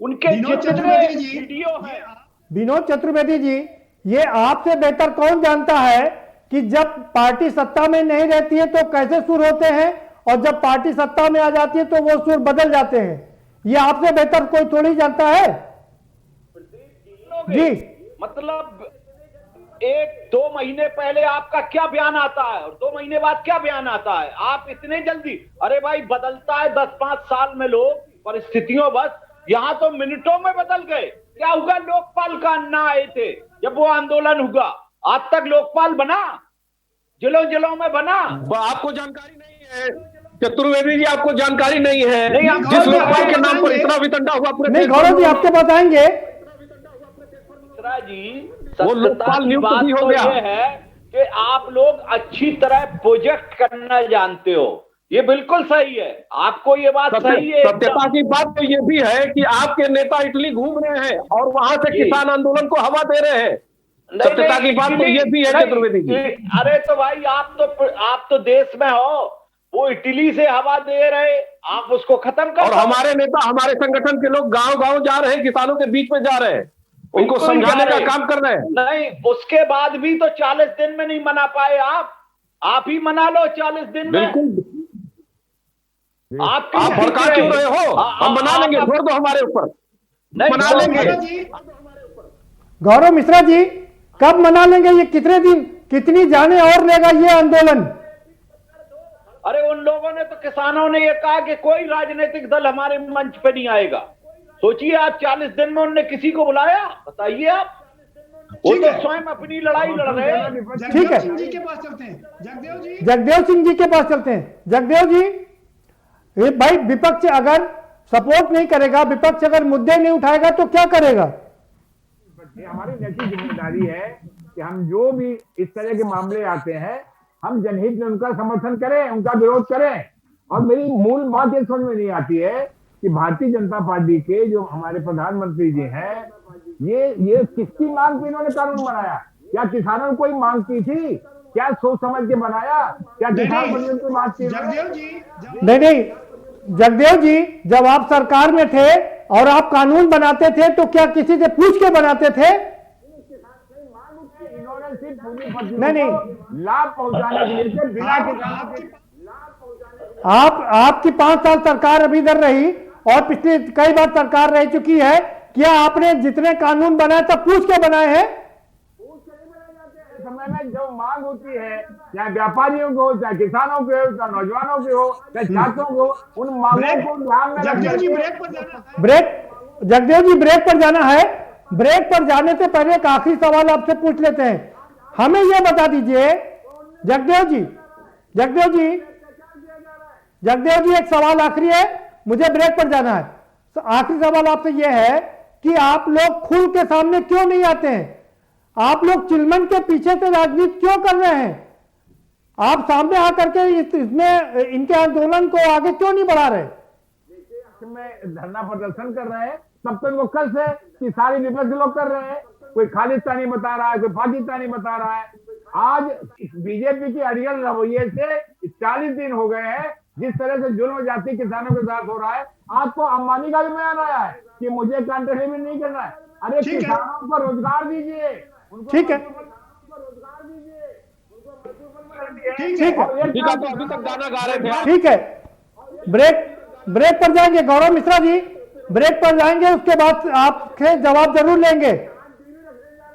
उनके जितने वीडियो हैं। विनोद चतुर्वेदी जी, ये आपसे बेहतर कौन जानता है कि जब पार्टी सत्ता में नहीं रहती है तो कैसे सुर होते हैं और जब पार्टी सत्ता में आ जाती है तो वो सुर बदल जाते हैं। ये आपसे बेहतर कोई थोड़ी जानता है जी। मतलब 1-2 महीने पहले आपका क्या बयान आता है और 2 महीने बाद क्या बयान आता है? आप इतने जल्दी, अरे भाई बदलता है 10-5 साल में लोग, परिस्थितियों बस, यहां तो मिनटों में बदल गए। क्या हुआ? लोकपाल का अन्ना आए थे जब वो आंदोलन हुआ, आज तक लोकपाल बना? जिलों जिलों में बना? आपको जानकारी नहीं है चतुर्वेदी जी, आपको जानकारी नहीं है नहीं, जिस लोकपाल के नाम पर इतना वितंडा हुआ पूरे नहीं गौरव जी आपके पास आएंगे जी। वो लोकपाल की नियुक्त बात भी हो तो गया ये है कि आप लोग अच्छी तरह प्रोजेक्ट करना जानते हो, ये बिल्कुल सही है, आपको ये बात सही है। सत्यता की बात तो ये भी है कि आपके नेता इटली घूम रहे हैं और वहां से किसान आंदोलन को हवा दे रहे हैं। सत्यता की बात तो ये भी है चतुर्वेदी जी। अरे तो भाई आप तो देश में हो, वो इटली से हवा दे रहे, आप उसको खत्म कर। और हमारे नेता, हमारे संगठन के लोग गांव गांव जा रहे हैं, किसानों के बीच में जा रहे हैं, उनको समझाने का काम कर रहे हैं। नहीं, उसके बाद भी तो 40 दिन में नहीं मना पाए आप ही मना लो 40 दिन में। बिल्कुल, आप भड़का क्यों रहे हो? हम बना लेंगे, छोड़ दो हमारे ऊपर, मना लेंगे। गौरव मिश्रा जी कब मना लेंगे? ये कितने दिन, कितनी जाने और लेगा ये आंदोलन? अरे उन लोगों ने तो, किसानों ने ये कहा कि कोई राजनीतिक दल हमारे मंच पे नहीं आएगा। सोचिए आप, 40 दिन में उन्होंने किसी को बुलाया? बताइए आप। वो तो स्वयं अपनी लड़ाई लड़ रहे हैं। ठीक है, जगदेव सिंह जी के पास चलते हैं। जगदेव सिंह जी के पास चलते हैं। जगदेव जी, ये भाई विपक्ष अगर सपोर्ट नहीं करेगा, विपक्ष अगर मुद्दे नहीं उठाएगा तो क्या करेगा? ये हमारी नैतिक जिम्मेदारी है कि हम जो भी इस तरह के मामले आते हैं, हम जनहित में उनका समर्थन करें, उनका विरोध करें। और मेरी मूल बात ये समझ में नहीं आती है कि भारतीय जनता पार्टी के जो हमारे प्रधानमंत्री जी हैं, ये किसकी मांग पे इन्होंने कानून बनाया? क्या किसानों ने कोई मांग की थी? क्या सोच समझ के बनाया? क्या किसान यूनियन की बात की? नहीं, जगदेव जी, जब आप सरकार में थे और आप कानून बनाते थे तो क्या किसी से पूछ के बनाते थे? इन्होंने सिर्फ पूंजीपतियों नहीं को लाभ पहुंचाने के लिए बिना किसानों के आपकी 5 साल सरकार अभी इधर रही और पिछली कई बार सरकार रह चुकी है। क्या आपने जितने कानून बनाए सब पूछ के बनाए हैं? समय में जो मांग होती है, चाहे व्यापारियों को, चाहे किसानों के हो, चाहे नौजवानों के हो, चाहे छात्रों को, उन मांगों को ध्यान में जगदेव जी ब्रेक पर जाना है। जगदेव जी ब्रेक पर जाना है। ब्रेक पर जाने से पहले एक आखिरी सवाल आपसे पूछ लेते हैं। हमें यह बता दीजिए जगदेव जी, एक सवाल आखिरी है, मुझे ब्रेक पर जाना है। तो आखिरी सवाल आपसे यह है कि आप लोग खुल के सामने क्यों नहीं आते हैं? आप लोग चिलमन के पीछे से राजनीति क्यों कर रहे हैं? आप सामने आकर के इसमें इनके आंदोलन को आगे क्यों नहीं बढ़ा रहे? में धरना प्रदर्शन कर रहे हैं, तब तो इनको कल से कि सारे विपक्ष लोग कर रहे हैं। कोई खालिस्तानी बता रहा है, कोई पाकिस्तानी बता रहा है। आज बीजेपी की अड़ियल रवैये से 40 दिन हो गए हैं, जिस तरह से जुल्म जाति किसानों के साथ हो रहा है। आपको अंबानी का भी बयान आया है कि मुझे कॉन्ट्रैक्ट भी नहीं करना है। अरे किसानों को रोजगार दीजिए, ठीक है, ठीक है। ब्रेक पर जाएंगे गौरव मिश्रा जी, ब्रेक पर जाएंगे, उसके बाद आपके जवाब जरूर लेंगे।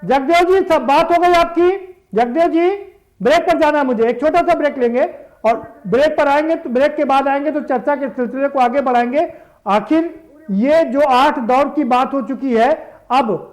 जगदेव जी, सब बात हो गई आपकी। जगदेव जी, ब्रेक पर जाना है मुझे, एक छोटा सा ब्रेक लेंगे और ब्रेक पर आएंगे तो ब्रेक के बाद आएंगे तो चर्चा के सिलसिले को आगे बढ़ाएंगे। आखिर ये जो 8 दौर की बात हो चुकी है, अब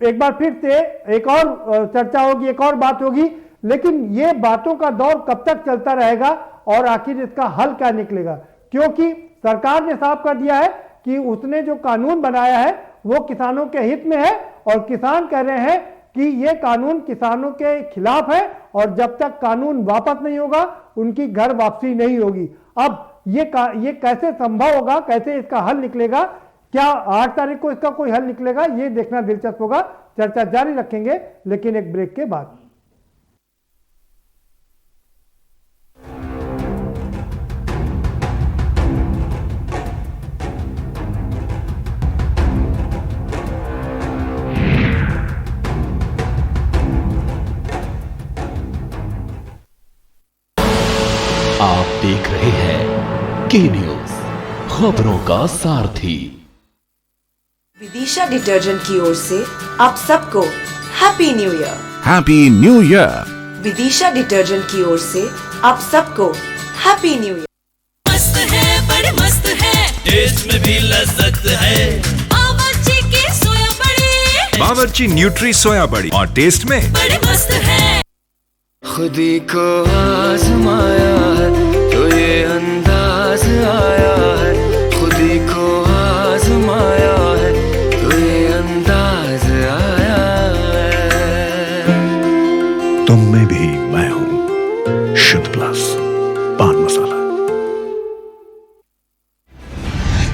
एक बार फिर से एक और चर्चा होगी, एक और बात होगी, लेकिन ये बातों का दौर कब तक चलता रहेगा और आखिर इसका हल क्या निकलेगा? क्योंकि सरकार ने साफ कर दिया है कि उसने जो कानून बनाया है वो किसानों के हित में है और किसान कह रहे हैं कि ये कानून किसानों के खिलाफ है और जब तक कानून वापस नहीं होगा उनकी घर वापसी नहीं होगी। अब ये कैसे संभव होगा, कैसे इसका हल निकलेगा, क्या 8 तारीख को इसका कोई हल निकलेगा, ये देखना दिलचस्प होगा। चर्चा जारी रखेंगे लेकिन एक ब्रेक के बाद। की न्यूज, खबरों का सारथी। विदिशा डिटर्जेंट की ओर से आप सबको happy new year. Happy new year. Vidisha detergent की ओर से आप सबको हैप्पी न्यू ईयर। मस्त है, बड़े मस्त है, टेस्ट में भी लज्जत है। बावर्ची की सोया बड़ी, बावर्ची न्यूट्री सोया बड़ी, और टेस्ट में बड़े मस्त है। खुदी को आजमाया है तो ये अंदाज आया है, खुदी को आजमाया है तो ये अंदाज आया है। तुम में भी मैं हूँ, शुद्ध प्लस पान मसाला।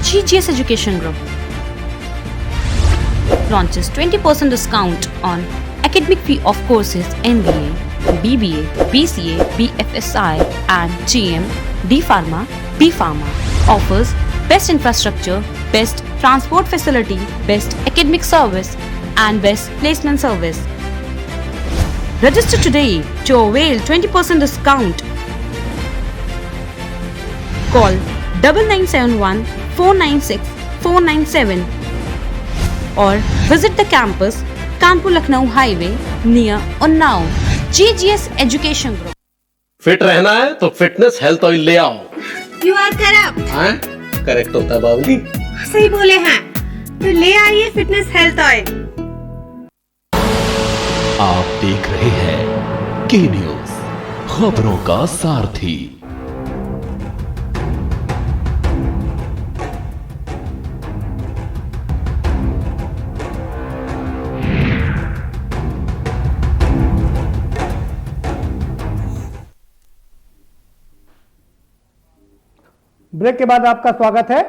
GGS Education Group launches 20% discount on academic fee of courses MBA, BBA, BCA, BFSI and GM, D Pharma, B Pharma. Offers best infrastructure, best transport facility, best academic service and best placement service. Register today to avail 20% discount. Call 9971 496 497 or visit the campus Kanpur Lucknow highway near Unnao. GGS Education Group। Fit रहना है तो fitness health oil ले आओ। You are corrupt। हाँ, correct होता है बाबूली। सही बोले हैं, तो ले आइए फिटनेस हेल्थ ऑयल। आप देख रहे हैं की न्यूज, खबरों का सारथी। ब्रेक के बाद आपका स्वागत है।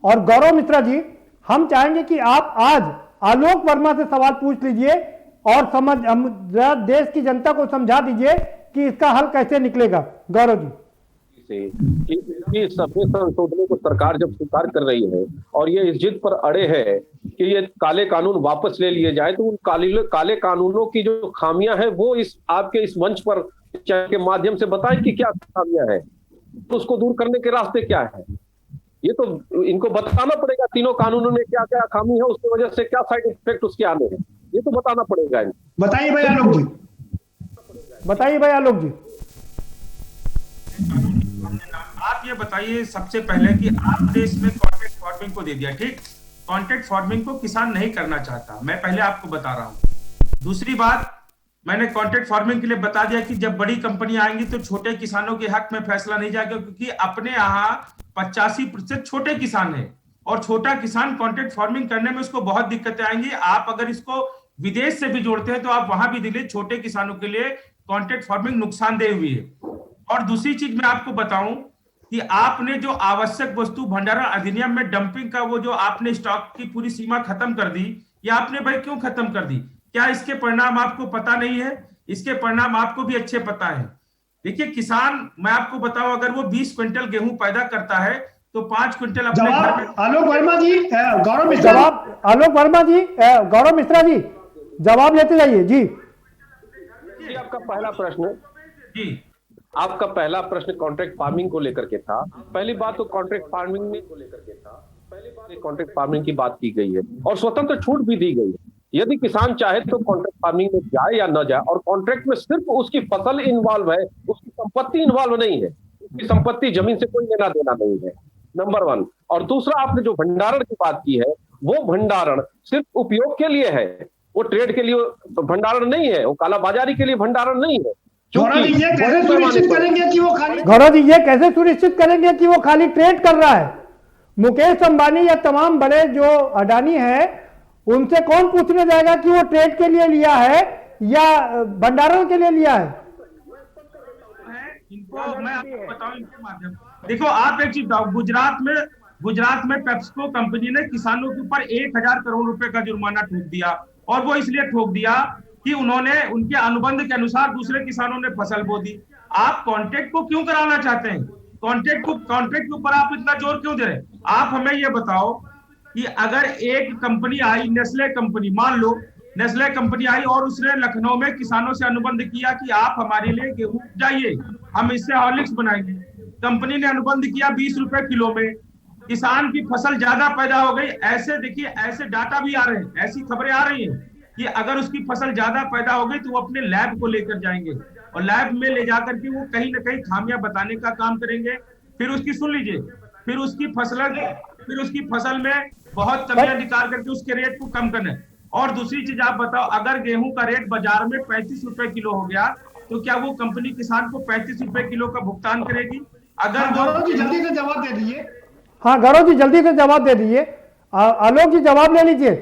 और गौरव मिश्रा जी, हम चाहेंगे कि आप आज आलोक वर्मा से सवाल पूछ लीजिए और देश की जनता को समझा दीजिए कि इसका हल कैसे निकलेगा। गौरव जी, कि सभी संशोधनों को सरकार जब स्वीकार कर रही है और ये इस जिद पर अड़े है कि ये काले कानून वापस ले लिए जाए, तो उन काले कानूनों की जो खामियां हैं वो आपके इस मंच पर के माध्यम से बताएं कि क्या खामियां हैं, तो उसको दूर करने के रास्ते क्या है। ये तो इनको बताना पड़ेगा तीनों कानूनों में क्या क्या खामी है, उसकी वजह से क्या साइड इफेक्ट उसके आने हैं, ये तो बताना पड़ेगा। बताइए भाई आलोक जी, बताइए भाई आलोक जी। आप ये बताइए सबसे पहले कि आपने इसमें कॉन्ट्रैक्ट फार्मिंग को दे दिया, ठीक। कॉन्ट्रैक्ट फार्मिंग को किसान नहीं करना चाहता, मैं पहले आपको बता रहा हूं। दूसरी बात, मैंने कॉन्ट्रैक्ट फार्मिंग के लिए बता दिया कि जब बड़ी कंपनी आएंगी तो छोटे किसानों के हक में फैसला नहीं जाएगा, क्योंकि अपने यहाँ 85% छोटे किसान है और छोटा किसान कॉन्ट्रैक्ट फार्मिंग करने में उसको बहुत दिक्कतें आएंगी। आप अगर इसको विदेश से भी जोड़ते हैं तो आप वहां भी देखिए छोटे किसानों के लिए कॉन्ट्रैक्ट फार्मिंग नुकसानदेह हुई है। और दूसरी चीज मैं आपको बताऊं कि आपने जो आवश्यक वस्तु भंडारण अधिनियम में डंपिंग का वो जो आपने स्टॉक की पूरी सीमा खत्म कर दी, ये आपने भाई क्यों खत्म कर दी? क्या इसके परिणाम आपको पता नहीं है? इसके परिणाम आपको भी अच्छे पता है। देखिए किसान, मैं आपको बताऊं, अगर वो 20 क्विंटल गेहूं पैदा करता है तो 5 क्विंटल अपने घर में। आलोक वर्मा जी, गौरव मिश्रा जवाब। आलोक वर्मा जी, गौरव मिश्रा जी जवाब लेते जाइए जी। आपका पहला प्रश्न जी, आपका पहला प्रश्न कॉन्ट्रैक्ट फार्मिंग को लेकर के था। पहली बात तो कॉन्ट्रैक्ट फार्मिंग में को लेकर के था, पहली बात कॉन्ट्रैक्ट फार्मिंग की बात की गई है और स्वतंत्र छूट भी दी गई है। यदि किसान चाहे तो कॉन्ट्रैक्ट फार्मिंग में जाए या न जाए, और कॉन्ट्रैक्ट में सिर्फ उसकी फसल इन्वॉल्व है, उसकी संपत्ति इन्वॉल्व नहीं है, उसकी संपत्ति जमीन से कोई लेना देना नहीं है, नंबर 1। और दूसरा, आपने जो भंडारण की बात की है, वो भंडारण सिर्फ उपयोग के लिए है, वो ट्रेड के लिए भंडारण नहीं है, वो कालाबाजारी के लिए भंडारण नहीं है। गौरव जी, ये कैसे सुनिश्चित करेंगे कि वो खाली गौरव जी ये कैसे सुनिश्चित करेंगे कि वो खाली ट्रेड कर रहा है? मुकेश अंबानी या तमाम बड़े जो अडानी है, उनसे कौन पूछने जाएगा कि वो ट्रेड के लिए लिया है या भंडारण के लिए लिया है? इनको मैं आपको बताऊं इनके माध्यम। देखो आप एक चीज, गुजरात में पेप्सिको कंपनी ने किसानों के ऊपर 1000 करोड़ रुपए का जुर्माना ठोक दिया, और वो इसलिए ठोक दिया कि उन्होंने उनके अनुबंध के अनुसार दूसरे किसानों ने फसल बो दी। आप कॉन्ट्रैक्ट को क्यों कराना चाहते हैं? कॉन्ट्रैक्ट के ऊपर आप इतना जोर क्यों दे रहे हैं? आप हमें ये बताओ कि अगर एक कंपनी आई, नेस्ले कंपनी, मान लो नेस्ले कंपनी आई और उसने लखनऊ में किसानों से अनुबंध किया कि आप हमारे लिए गेहूं जाइए, हम इससे हॉर्लिक्स बनाएंगे, कंपनी ने अनुबंध किया 20 रुपए किलो में, किसान की फसल ज्यादा पैदा हो गई। ऐसे देखिए, ऐसे डाटा भी आ रहे हैं, ऐसी खबरें आ रही हैं कि अगर उसकी फसल ज्यादा पैदा हो गई तो वो अपने लैब को लेकर जाएंगे और लैब में ले जाकर के वो कहीं ना कहीं खामियां बताने का काम करेंगे। फिर उसकी सुन लीजिए, फिर उसकी फसल में बहुत कमियां निकाल करके उसके रेट को कम करना है। और दूसरी चीज आप बताओ, अगर गेहूं का रेट बाजार में 35 रुपए किलो हो गया तो क्या वो कंपनी किसान को 35 रुपए किलो का भुगतान करेगी? अगर गौरव जी जल्दी से जवाब दे दीजिए। हाँ गौरव जी जल्दी से जवाब दे दीजिए। आलोक जी जवाब ले लीजिए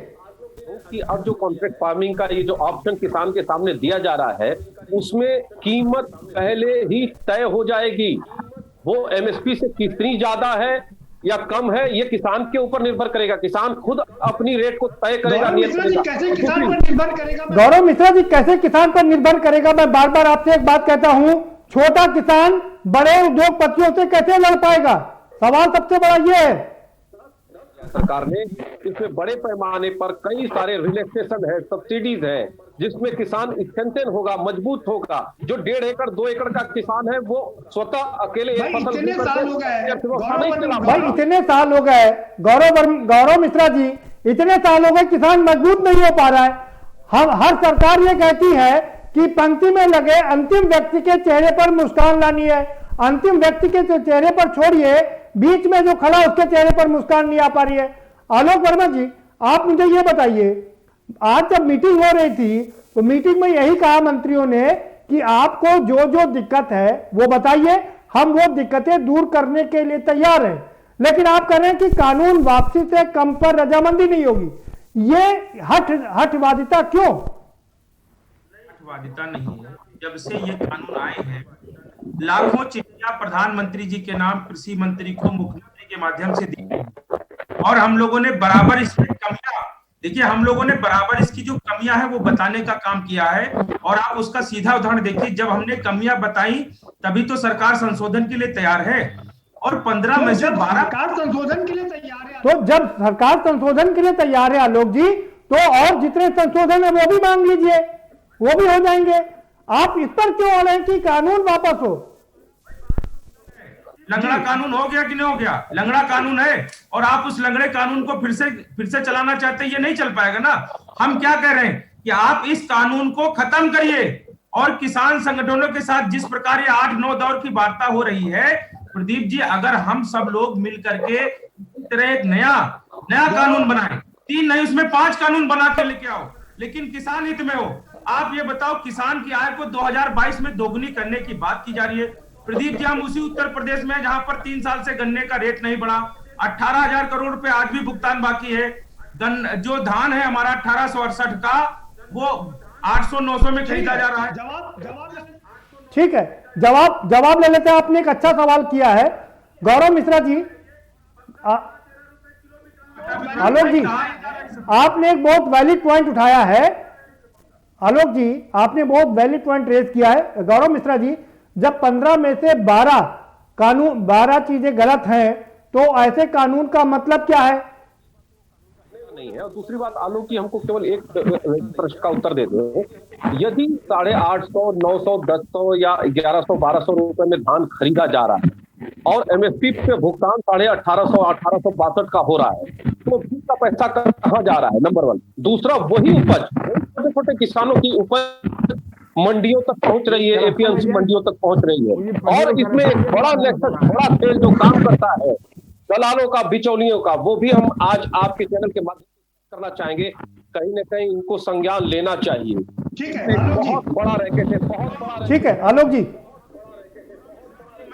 कि अब जो कॉन्ट्रैक्ट फार्मिंग का ये जो ऑप्शन किसान के सामने दिया जा रहा है उसमें कीमत पहले ही तय हो जाएगी। वो एमएसपी से कितनी ज्यादा है या कम है ये किसान के ऊपर निर्भर करेगा। किसान खुद अपनी रेट को तय करेगा। गौरव मिश्रा जी कैसे किसान पर निर्भर करेगा? मैं बार बार आपसे एक बात कहता हूं, छोटा किसान बड़े उद्योगपतियों से कैसे लड़ पाएगा? सवाल सबसे बड़ा ये है। सरकार ने इसमें बड़े पैमाने पर कई सारे रिलैक्सेशन है, सब्सिडीज है, जिसमें किसान स्ट्रेंथन होगा, मजबूत होगा। जो 1.5 एकड़ 2 एकड़ का किसान है वो स्वतः अकेले एक फसल इतने साल हो गए गौरव मिश्रा जी, इतने साल हो गए किसान मजबूत नहीं हो पा रहा है। हम हर सरकार ये कहती है कि पंक्ति में लगे अंतिम व्यक्ति के चेहरे पर मुस्कान लानी है। अंतिम व्यक्ति के चेहरे पर छोड़िए, बीच में जो खड़ा उसके चेहरे पर मुस्कान नहीं आ पा रही है। आलोक वर्मा जी आप मुझे ये बताइए, आज जब मीटिंग हो रही थी तो मीटिंग में यही कहा मंत्रियों ने कि आपको जो जो दिक्कत है वो बताइए, हम वो दिक्कतें दूर करने के लिए तैयार हैं। लेकिन आप कह रहे हैं कि कानून वापसी से कम पर रजामंदी नहीं होगी। ये हठवादिता क्यों? हठवादिता नहीं है। जब से ये कानून आए हैं लाखों चिट्ठियां प्रधानमंत्री जी के नाम कृषि मंत्री को मुख्यमंत्री के माध्यम से दी और हम लोगों ने बराबर इसमें कमियां, देखिए हम लोगों ने बराबर इसकी जो कमियां है वो बताने का काम किया है। और आप उसका सीधा उदाहरण देखिए, जब हमने कमियां बताई तभी तो सरकार संशोधन के लिए तैयार है। और 15 में से 12 संशोधन के लिए तैयार है। तो जब सरकार संशोधन के लिए तैयार है आलोक जी, तो और जितने संशोधन है वो भी मांग लीजिए, वो भी हो जाएंगे। आप इस पर क्यों आ रहे हैं कि कानून वापस हो? लंगड़ा कानून हो गया कि नहीं हो गया? लंगड़ा कानून है और आप उस लंगड़े कानून को फिर से चलाना चाहते हैं, ये नहीं चल पाएगा ना। हम क्या कह रहे हैं कि आप इस कानून को खत्म करिए और किसान संगठनों के साथ जिस प्रकार ये 8-9 दौर की वार्ता हो रही है, प्रदीप जी अगर हम सब लोग मिल करके एक नया कानून बनाए, 3 नहीं उसमें 5 कानून बना के लेके आओ, लेकिन किसान हित में हो। आप ये बताओ, किसान की आय को 2022 में दोगुनी करने की बात की जा रही है। प्रदीप जी हम उसी उत्तर प्रदेश में जहां पर 3 साल से गन्ने का रेट नहीं बढ़ा, 18,000 करोड़ रुपए आज भी भुगतान बाकी है। जो धान है हमारा 1868 का वो 800-900 में खरीदा जा रहा है। ठीक है, जवाब ले लेते हैं। आपने एक अच्छा सवाल किया है गौरव मिश्रा जी। आलोक जी आपने एक बहुत वैलिड पॉइंट उठाया है। आलोक जी आपने बहुत वैलिड पॉइंट रेज किया है। गौरव मिश्रा जी, जब 15 में से 12 चीजें गलत हैं तो ऐसे कानून का मतलब क्या है? नहीं है। और दूसरी बात आलोक की, हमको केवल एक प्रश्न का उत्तर दे दो। यदि 850, 900, 1000 या 1100, 1200 रुपए में धान खरीदा जा रहा है और एमएसपी पे भुगतान 1862 का हो रहा है, तो का पैसा कहाँ जा रहा है? नंबर 1। दूसरा, वही उपज छोटे छोटे किसानों की उपज मंडियों तक पहुंच रही है, एपीएमसी मंडियों तक पहुंच रही है। और इसमें एक बड़ा सेल जो काम करता है दलालों का, बिचौलियों का, वो भी हम आज आपके चैनल के माध्यम से करना चाहेंगे। कहीं न कहीं इनको संज्ञान लेना चाहिए। ठीक है, बहुत बड़ा रैकेट है, बहुत बड़ा। ठीक है आलोक जी,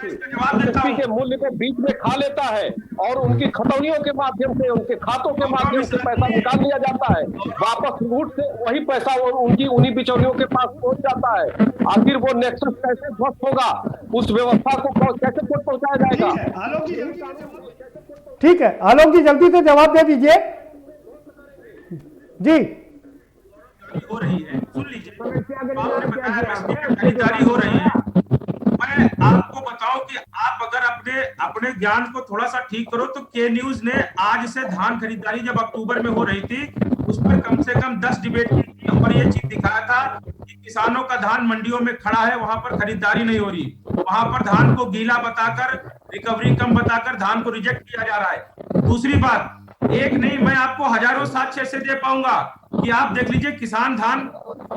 एमएसपी के मूल्य को बीच में खा लेता है और उनकी खतौनियों के माध्यम से, उनके खातों के माध्यम से पैसा निकाल लिया जाता है। वापस लूट से वही पैसा उन्हीं बिचौलियों के पास पहुंच जाता है। आखिर वो नेक्सस कैसे ध्वस्त होगा? उस व्यवस्था को कैसे पहुंचाया जाएगा? ठीक है आलोक जी, जल्दी से जवाब दे दीजिए जी। हो रही है, सुन लीजिए, खरीदारी हो रही है। मैं आपको बताऊं कि आप अगर अपने ज्ञान को थोड़ा सा ठीक करो तो के न्यूज ने आज से धान खरीदारी जब अक्टूबर में हो रही थी उस पर कम से कम 10 डिबेट की थी और ये चीज दिखाया था कि किसानों का धान मंडियों में खड़ा है, वहां पर खरीदारी नहीं हो रही, वहां पर धान को गीला बताकर, रिकवरी कम बताकर धान को रिजेक्ट किया जा रहा है। दूसरी बात, एक नहीं मैं आपको हजारों साक्ष्य से दे पाऊंगा कि आप देख लीजिए किसान धान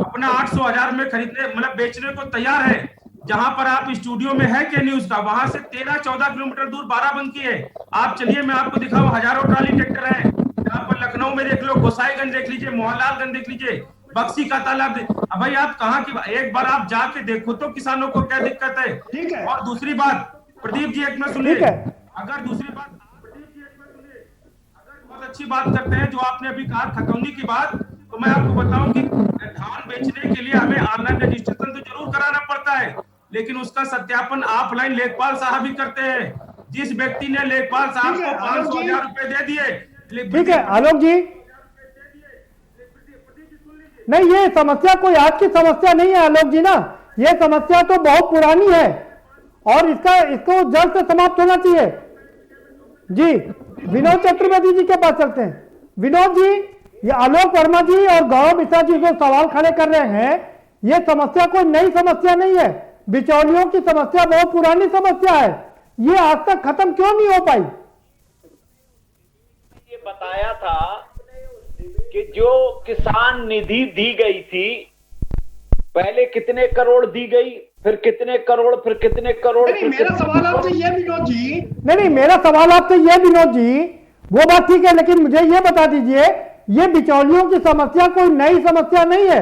अपना 800,000 में खरीदने मतलब बेचने को तैयार है। जहां पर आप स्टूडियो में है के न्यूज का, वहां से 13-14 किलोमीटर दूर बाराबंकी है। आप चलिए मैं आपको दिखाऊं, हजारों ट्राली ट्रैक्टर है। यहाँ पर लखनऊ में देख लो, गोसाईगंज देख लीजिए, मोहनलालगंज देख लीजिए, बक्सी का तालाब। अब भाई आप कहाँ की, एक बार आप जाके देखो तो किसानों को क्या दिक्कत है। ठीक है। और दूसरी बात प्रदीप जी एक मिनट सुनिए, अगर दूसरी बात बहुत अच्छी बात करते हैं जो आपने अभी कहा खतौनी की बात, तो मैं आपको बताऊं कि धान बेचने के लिए हमें ऑनलाइन रजिस्ट्रेशन तो जरूर कराना पड़ता है, लेकिन उसका सत्यापन ऑफलाइन लेखपाल साहब ही करते हैं। जिस व्यक्ति ने लेखपाल साहब को 500,000 रुपए दे दिए। ठीक है आलोक जी, नहीं ये समस्या कोई आज की समस्या नहीं है आलोक जी ना, ये समस्या तो बहुत पुरानी है और इसको जल्द से समाप्त होना चाहिए। जी विनोद चतुर्वेदी जी के पास चलते हैं। विनोद जी, ये आलोक वर्मा जी और गौरव मिश्रा जी जो सवाल खड़े कर रहे हैं, ये समस्या कोई नई समस्या नहीं है, बिचौलियों की समस्या बहुत पुरानी समस्या है, ये आज तक खत्म क्यों नहीं हो पाई? ये बताया था कि जो किसान निधि दी गई थी, पहले कितने करोड़ दी गई, फिर कितने करोड़, फिर कितने करोड़। मेरा सवाल आपसे ये विनोद जी, नहीं मेरा सवाल आपसे ये विनोद जी, वो बात ठीक है, लेकिन मुझे ये बता दीजिए, ये बिचौलियों की समस्या कोई नई समस्या नहीं है,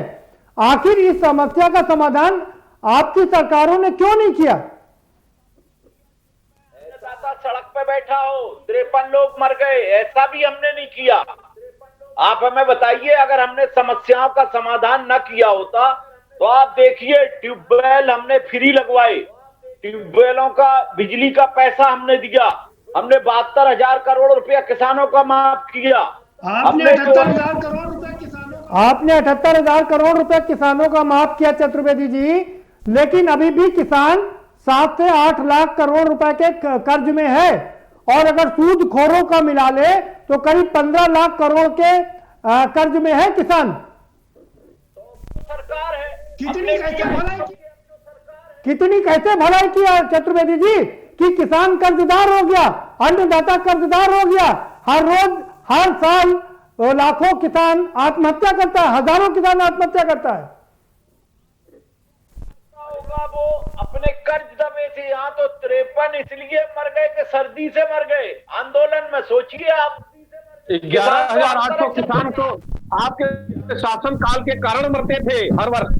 आखिर इस समस्या का समाधान आपकी सरकारों ने क्यों नहीं किया? सड़क पे बैठा हो, 53 लोग मर गए, ऐसा भी हमने नहीं किया। आप हमें बताइए, अगर हमने समस्याओं का समाधान न किया होता तो आप देखिए ट्यूबवेल हमने फ्री लगवाए, ट्यूबवेलों का बिजली का पैसा हमने दिया, हमने 72,000 करोड़ रुपया किसानों का माफ किया। आपने 78,000 करोड़ रुपया किसानों का, आपने 78,000 करोड़ रुपया किसानों का माफ किया चतुर्वेदी जी, लेकिन अभी भी किसान 7 से 8 लाख करोड़ रुपए के कर्ज में है, और अगर सूदखोरों का मिला ले तो करीब 15 लाख करोड़ के कर्ज में है किसान। सरकार है, कितनी कैसे भलाई किया चतुर्वेदी जी कि किसान कर्जदार हो गया, अन्नदाता कर्जदार हो गया। हर रोज हर साल लाखों किसान आत्महत्या करता है, हजारों किसान आत्महत्या करता है। होगा वो अपने कर्ज दबे से। यहाँ तो 53 इसलिए मर गए कि सर्दी से मर गए। आंदोलन में सोचिए आप, 11,800 किसान तो आपके शासन काल के कारण मरते थे हर वर्ष।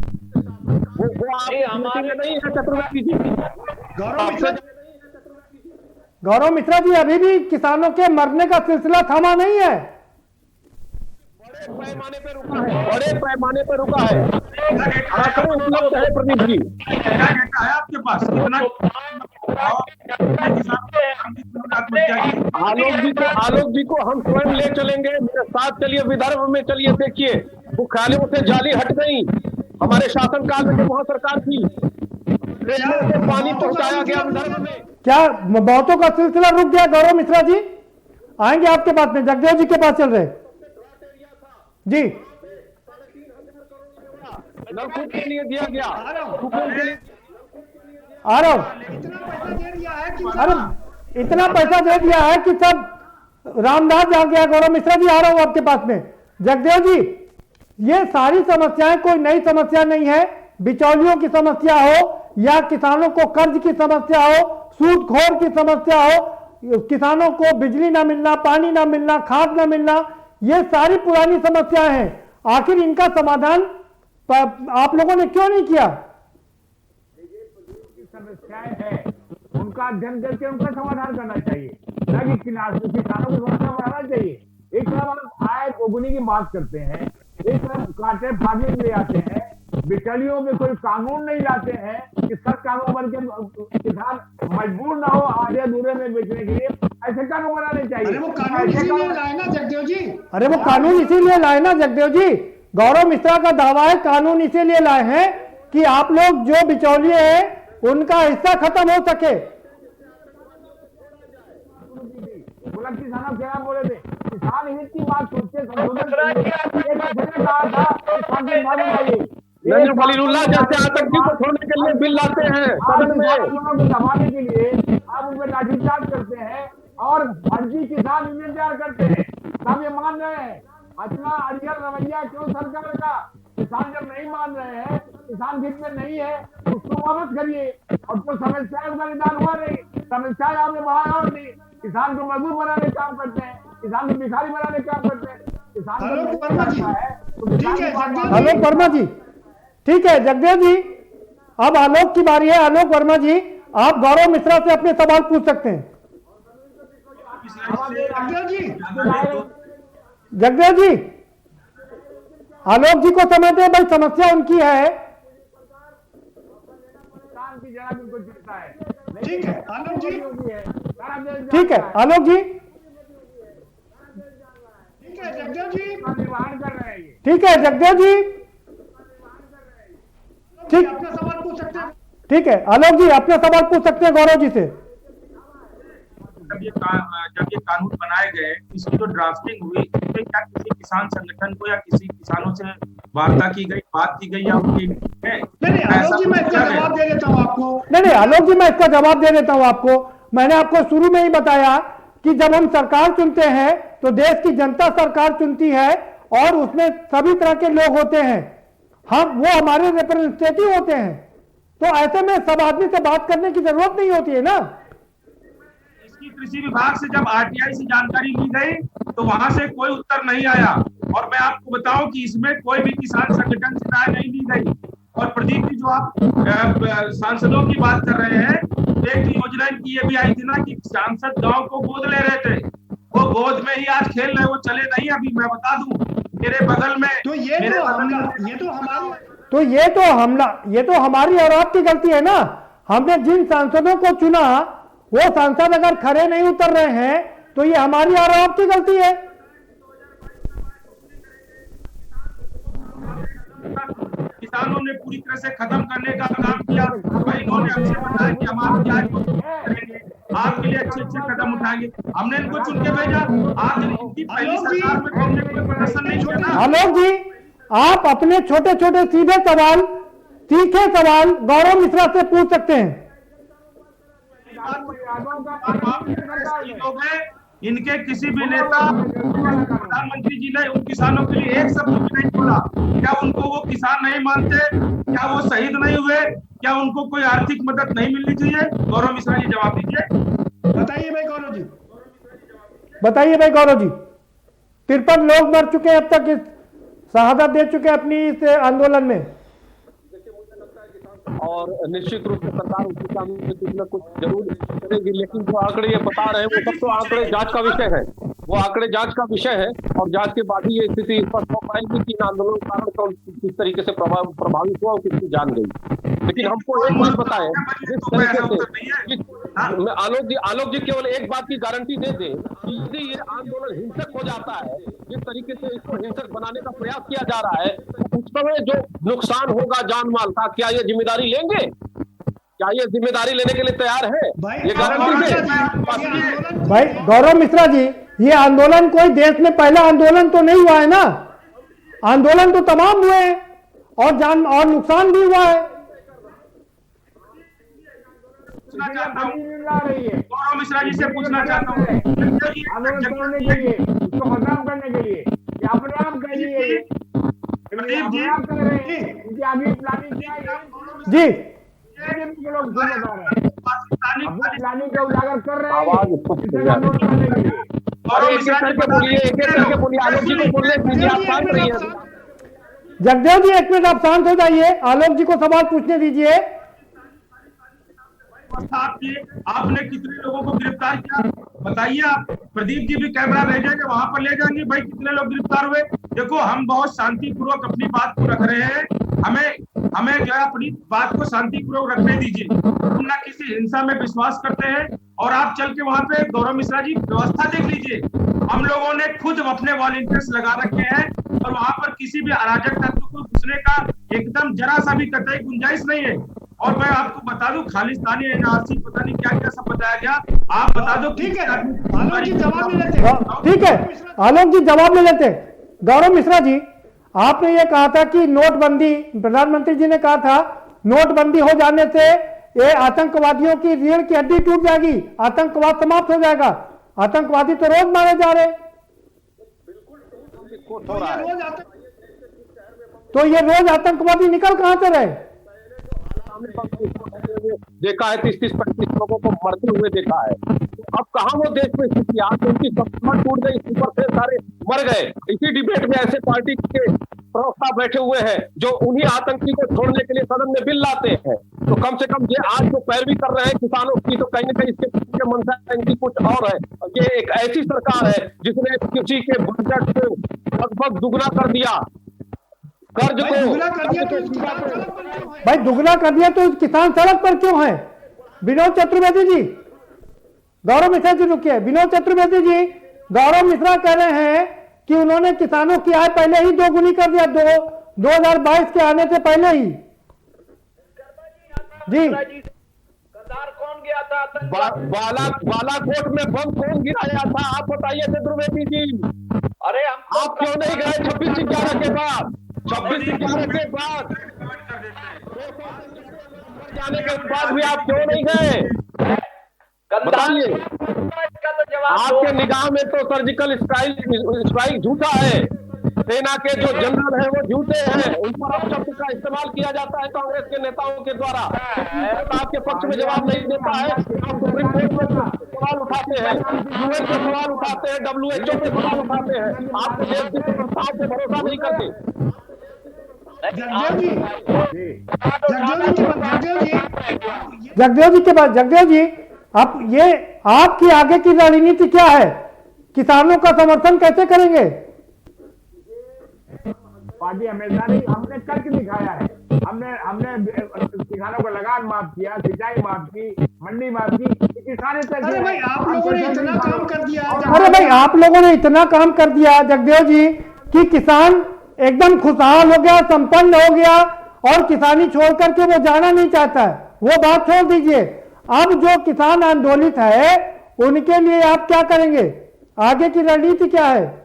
वो हमारे नहीं है चतुर्वेदी जी। गौरव मिश्रा जी, अभी भी किसानों के मरने का सिलसिला थमा नहीं है, बड़े पैमाने पर रुका है। आंकड़े उपलब्ध है प्रदीप जी, है आपके पास आलोक जी को हम स्वयं ले चलेंगे, मेरे साथ चलिए, विदर्भ में चलिए, देखिए मुख्यालयों से जाली हट गई। हमारे शासन काल में वहां सरकार थी, पानी पहुंचाया गया विदर्भ में। क्या मौतों का सिलसिला रुक गया? गौरव मिश्रा जी आएंगे आपके पास में, जगदेव जी के पास चल रहे जी। नलकूप के लिए दिया गया, आ रहा हूं। अरे इतना पैसा दे दिया है कि सब रामदास जा गया। गौरव मिश्रा जी आ रहा हूं आपके पास में। जगदेव जी, ये सारी समस्याएं कोई नई समस्या नहीं है, बिचौलियों की समस्या हो या किसानों को कर्ज की समस्या हो, सूदखोर की समस्या हो, किसानों को बिजली ना मिलना, पानी ना मिलना, खाद ना मिलना, ये सारी पुरानी समस्याएं हैं। आखिर इनका समाधान आप लोगों ने क्यों नहीं किया? समस्याएं हैं, उनका अध्ययन करके उनका समाधान करना चाहिए, ना कि किसानों की समस्या बढ़ाना चाहिए। एक तरफ आप आय दोगुनी की बात करते हैं, एक तरफ कांटे फांसी ले आते हैं, बिचौलियों में कोई कानून नहीं लाते हैं कि सख्त कानून बन के किसान मजबूर ना हो आधे अधूरे में बेचने के लिए। ऐसे कानून बनाने चाहिए। अरे वो कानून इसीलिए लाए ना जगदेव जी, अरे वो कानून इसीलिए लाए ना जगदेव जी। गौरव मिश्रा का दावा है कानून इसीलिए लाए हैं कि आप लोग जो बिचौलिए हैं उनका हिस्सा खत्म हो सके। किसानों क्या बोले थे, किसान हित की बात सोचते संशोधन कहा था किसान सम्मान चाहिए, नजीर खलीलुल्लाह जैसे आतंकी को छोड़ने के लिए बिल लाते हैं सदन में, को दबाने के लिए आप उन पर लाठीचार्ज करते हैं और फर्जी किसान इंतजार करते हैं। सब ये मान रहे हैं। इतना अड़ियल रवैया क्यों सरकार का? किसान जब नहीं मान रहे हैं, किसान हित में नहीं है, उसको वापस करिए। और तो समस्याओं का निदान हुआ नहीं, समस्याएं आपने बढ़ाया और नहीं। किसान को मजदूर बनाने का काम करते हैं, किसान को भिखारी बनाने का काम करते हैं। किसान आलोक वर्मा जी, आलोक वर्मा जी, ठीक है जगदेव जी, अब आलोक की बारी है। आलोक वर्मा जी, आप गौरव मिश्रा से अपने सवाल पूछ सकते हैं। जगदेव जी, आलोक जी को समझते हैं भाई, समस्या उनकी है। ठीक है आलोक जी, ठीक है आलोक जी, ठीक है जगदेव जी, ठीक है जगदेव जी, ठीक, अपना सवाल पूछ सकते हैं। ठीक है आलोक जी, अपना सवाल पूछ सकते हैं गौरव जी से। जब ये कानून बनाए गए, इसकी जो ड्राफ्टिंग हुई, इसमें क्या किसी किसान संगठन को या किसी किसानों से वार्ता की गई, बात की गई या उनकी नहीं आलोक जी, मैं इसका जवाब दे देता हूँ आपको। नहीं आलोक जी, मैं इसका जवाब दे देता हूँ आपको। मैंने आपको शुरू में ही बताया कि जब हम सरकार चुनते हैं तो देश की जनता सरकार चुनती है और उसमें सभी तरह के लोग होते हैं, हम वो हमारे रिप्रेजेंटेटिव होते हैं। तो ऐसे में सब आदमी से बात करने की जरूरत नहीं होती है ना। कृषि विभाग से जब आरटीआई से जानकारी ली गई तो वहां से कोई उत्तर नहीं आया। और मैं आपको बताऊं कि इसमें कोई भी किसान संगठन से राय नहीं ली गई। और प्रदीप जी, जो आप सांसदों की बात कर रहे हैं, एक योजना की ये भी आई थी ना कि सांसद गांव को गोद ले रहे थे, वो गोद में ही आज खेल रहे, वो चले नहीं। अभी मैं बता दूं, मेरे बगल में तो ये तो हमारी और आपकी गलती है ना। हमने जिन सांसदों को चुना वो सांसद अगर खरे नहीं उतर रहे हैं तो ये हमारी और आपकी गलती है। किसानों ने पूरी तरह से खत्म करने का काम किया। भाई इन्होंने हमसे बताया कि हम आपकी आज करेंगे, आपके लिए अच्छे कदम उठाएंगे। हमने इनको चुन के भेजा। आज इनकी पहली सरकार में हमने कोई प्रदर्शन नहीं किया। आलोक जी, आप अपने छोटे छोटे सीधे सवाल, तीखे सवाल गौरव मिश्रा से पूछ सकते हैं। इनके किसी भी नेता, प्रधानमंत्री जी ने उन किसानों के लिए एक शब्द भी नहीं बोला। क्या उनको वो किसान नहीं मानते? क्या वो शहीद नहीं हुए? क्या उनको कोई आर्थिक मदद नहीं मिलनी चाहिए? गौरव मिश्रा जी जवाब दीजिए। बताइए भाई गौरव जी, बताइए भाई गौरव जी। 53 लोग मर चुके हैं अब तक, इस शहादत दे चुके हैं अपनी इस आंदोलन में। और निश्चित रूप से सरकार उस दिशा में कुछ न कुछ जरूर करेगी। लेकिन जो आंकड़े ये बता रहे हैं वो सब तो आंकड़े जांच का विषय है, वो आंकड़े जांच का विषय है। और जांच के बाद ही ये स्थिति स्पष्ट हो पाएगी कि इन आंदोलनों के कारण कौन किस तरीके से प्रभावित हुआ और किसकी जान गई। लेकिन हमको एक बात बताएं, जिस तरीके से आलोक जी केवल एक बात की गारंटी दे दें कि यदि ये आंदोलन हिंसक हो जाता है, जिस तरीके से इसको हिंसक बनाने का प्रयास किया जा रहा है, उस समय जो नुकसान होगा जान माल का, क्या ये जिम्मेदारी लेंगे? क्या ये जिम्मेदारी लेने के लिए तैयार है? ये गारंटी है भाई गौरव मिश्रा जी, ये आंदोलन कोई देश में पहला आंदोलन तो नहीं हुआ है ना। आंदोलन तो तमाम हुए हैं और जान और नुकसान भी हुआ है। गौरव मिश्रा जी से पूछना चाहता हूँ, आंदोलन करने के लिए, उसको बदनाम करने के लिए, अपने आप कर लिए, प्रदीप जी इनकी आगे प्लानिंग क्या है जी, लोग प्लानिंग का उजागर कर रहे हैं। जगदेव जी एक मिनट आप शांत हो जाइए, आलोक जी को सवाल पूछने दीजिए। आपने कितने लोगों को गिरफ्तार किया बताइए। आप प्रदीप जी भी कैमरा भेजेंगे, वहां पर ले जाएंगे भाई कितने लोग गिरफ्तार हुए। देखो हम बहुत शांतिपूर्वक अपनी बात को रख रहे हैं, हमें जो है अपनी बात को शांतिपूर्वक रखने दीजिए। हम ना किसी हिंसा में विश्वास करते हैं। और आप चल के वहां पे गौरव मिश्रा जी व्यवस्था देख लीजिए, हम लोगों ने खुद अपने वॉलंटियर्स लगा रखे हैं और वहां पर किसी भी अराजक तत्व को घुसने का एकदम जरा सा भी कतई गुंजाइश नहीं है। और मैं आपको बता दूं, खालिस्तानी एनआरसी पता नहीं क्या क्या सब बताया गया, आप बता दो। ठीक है आलोक जी जवाब ले लेते हैं। ठीक है आलोक जी जवाब ले लेते हैं। गौरव मिश्रा जी, आपने ये कहा था कि नोटबंदी, प्रधानमंत्री जी ने कहा था नोटबंदी हो जाने से ये आतंकवादियों की रीढ़ की हड्डी टूट जाएगी, आतंकवाद समाप्त हो जाएगा। आतंकवादी तो रोज मारे जा रहे, तो ये रोज आतंकवादी निकल कहां से रहे? देखा है 30-35 लोगों को मरते हुए देखा है। अब कहां वो देश में स्थिति, आज उनकी संपत्ति टूट गई, ऊपर से सारे मर गए। इसी डिबेट में ऐसे पार्टी के प्रवक्ता बैठे हुए हैं जो उन्हीं आतंकी को छोड़ने के लिए सदन में बिल लाते हैं। तो कम से कम ये आज जो पैरवी कर रहे हैं किसानों की, तो कहीं न कहीं इसके पीछे मंशा इनकी कुछ और है। ये एक ऐसी सरकार है जिसने कृषि के बजट को लगभग दुगना कर दिया, कर्ज को दुगना कर दिया। भाई दुगना कर दिया तो किसान सड़क पर क्यों है? विनोद चतुर्वेदी जी, गौरव मिश्रा जी रुकिए। विनोद चतुर्वेदी जी, गौरव मिश्रा कह रहे हैं कि उन्होंने किसानों की आय पहले ही दोगुनी कर दिया, 2022 के आने से पहले ही। जी कौन गया था बालाकोट में बम कौन गिराया था, आप बताइए चतुर्वेदी जी। अरे आप क्यों नहीं गए 26/11 के बाद? 26/11 के बाद जाने के बाद भी आप क्यों नहीं गए? बताइए। आपके निगाह में तो सर्जिकल स्ट्राइक झूठा है, सेना के जो जनरल हैं वो झूठे हैं, उन पर अपशब्द का इस्तेमाल किया जाता है कांग्रेस के नेताओं के द्वारा। आपके पक्ष में जवाब नहीं देता है, आप सुप्रीम कोर्ट में सवाल उठाते हैं, यूएन पे सवाल उठाते हैं, WHO पे सवाल उठाते हैं, आप देश के संस्थाओं पे भरोसा नहीं करते। जगदेव जी, अब ये आपकी आगे की रणनीति क्या है? किसानों का समर्थन कैसे करेंगे? पार्टी हमेशा नहीं, हमने करके दिखाया है। हमने किसानों को लगान माफ किया, सिंचाई माफ की, मंडी माफ की, किसान। अरे भाई आप लोगों ने इतना काम कर दिया। अरे भाई आप लोगों ने इतना काम कर दिया जगदेव जी कि किसान एकदम खुशहाल हो गया, संपन्न हो गया और किसानी छोड़ करके वो जाना नहीं चाहता है। वो बात छोड़ दीजिए, अब जो किसान आंदोलित है उनके लिए आप क्या करेंगे? आगे की रणनीति क्या है?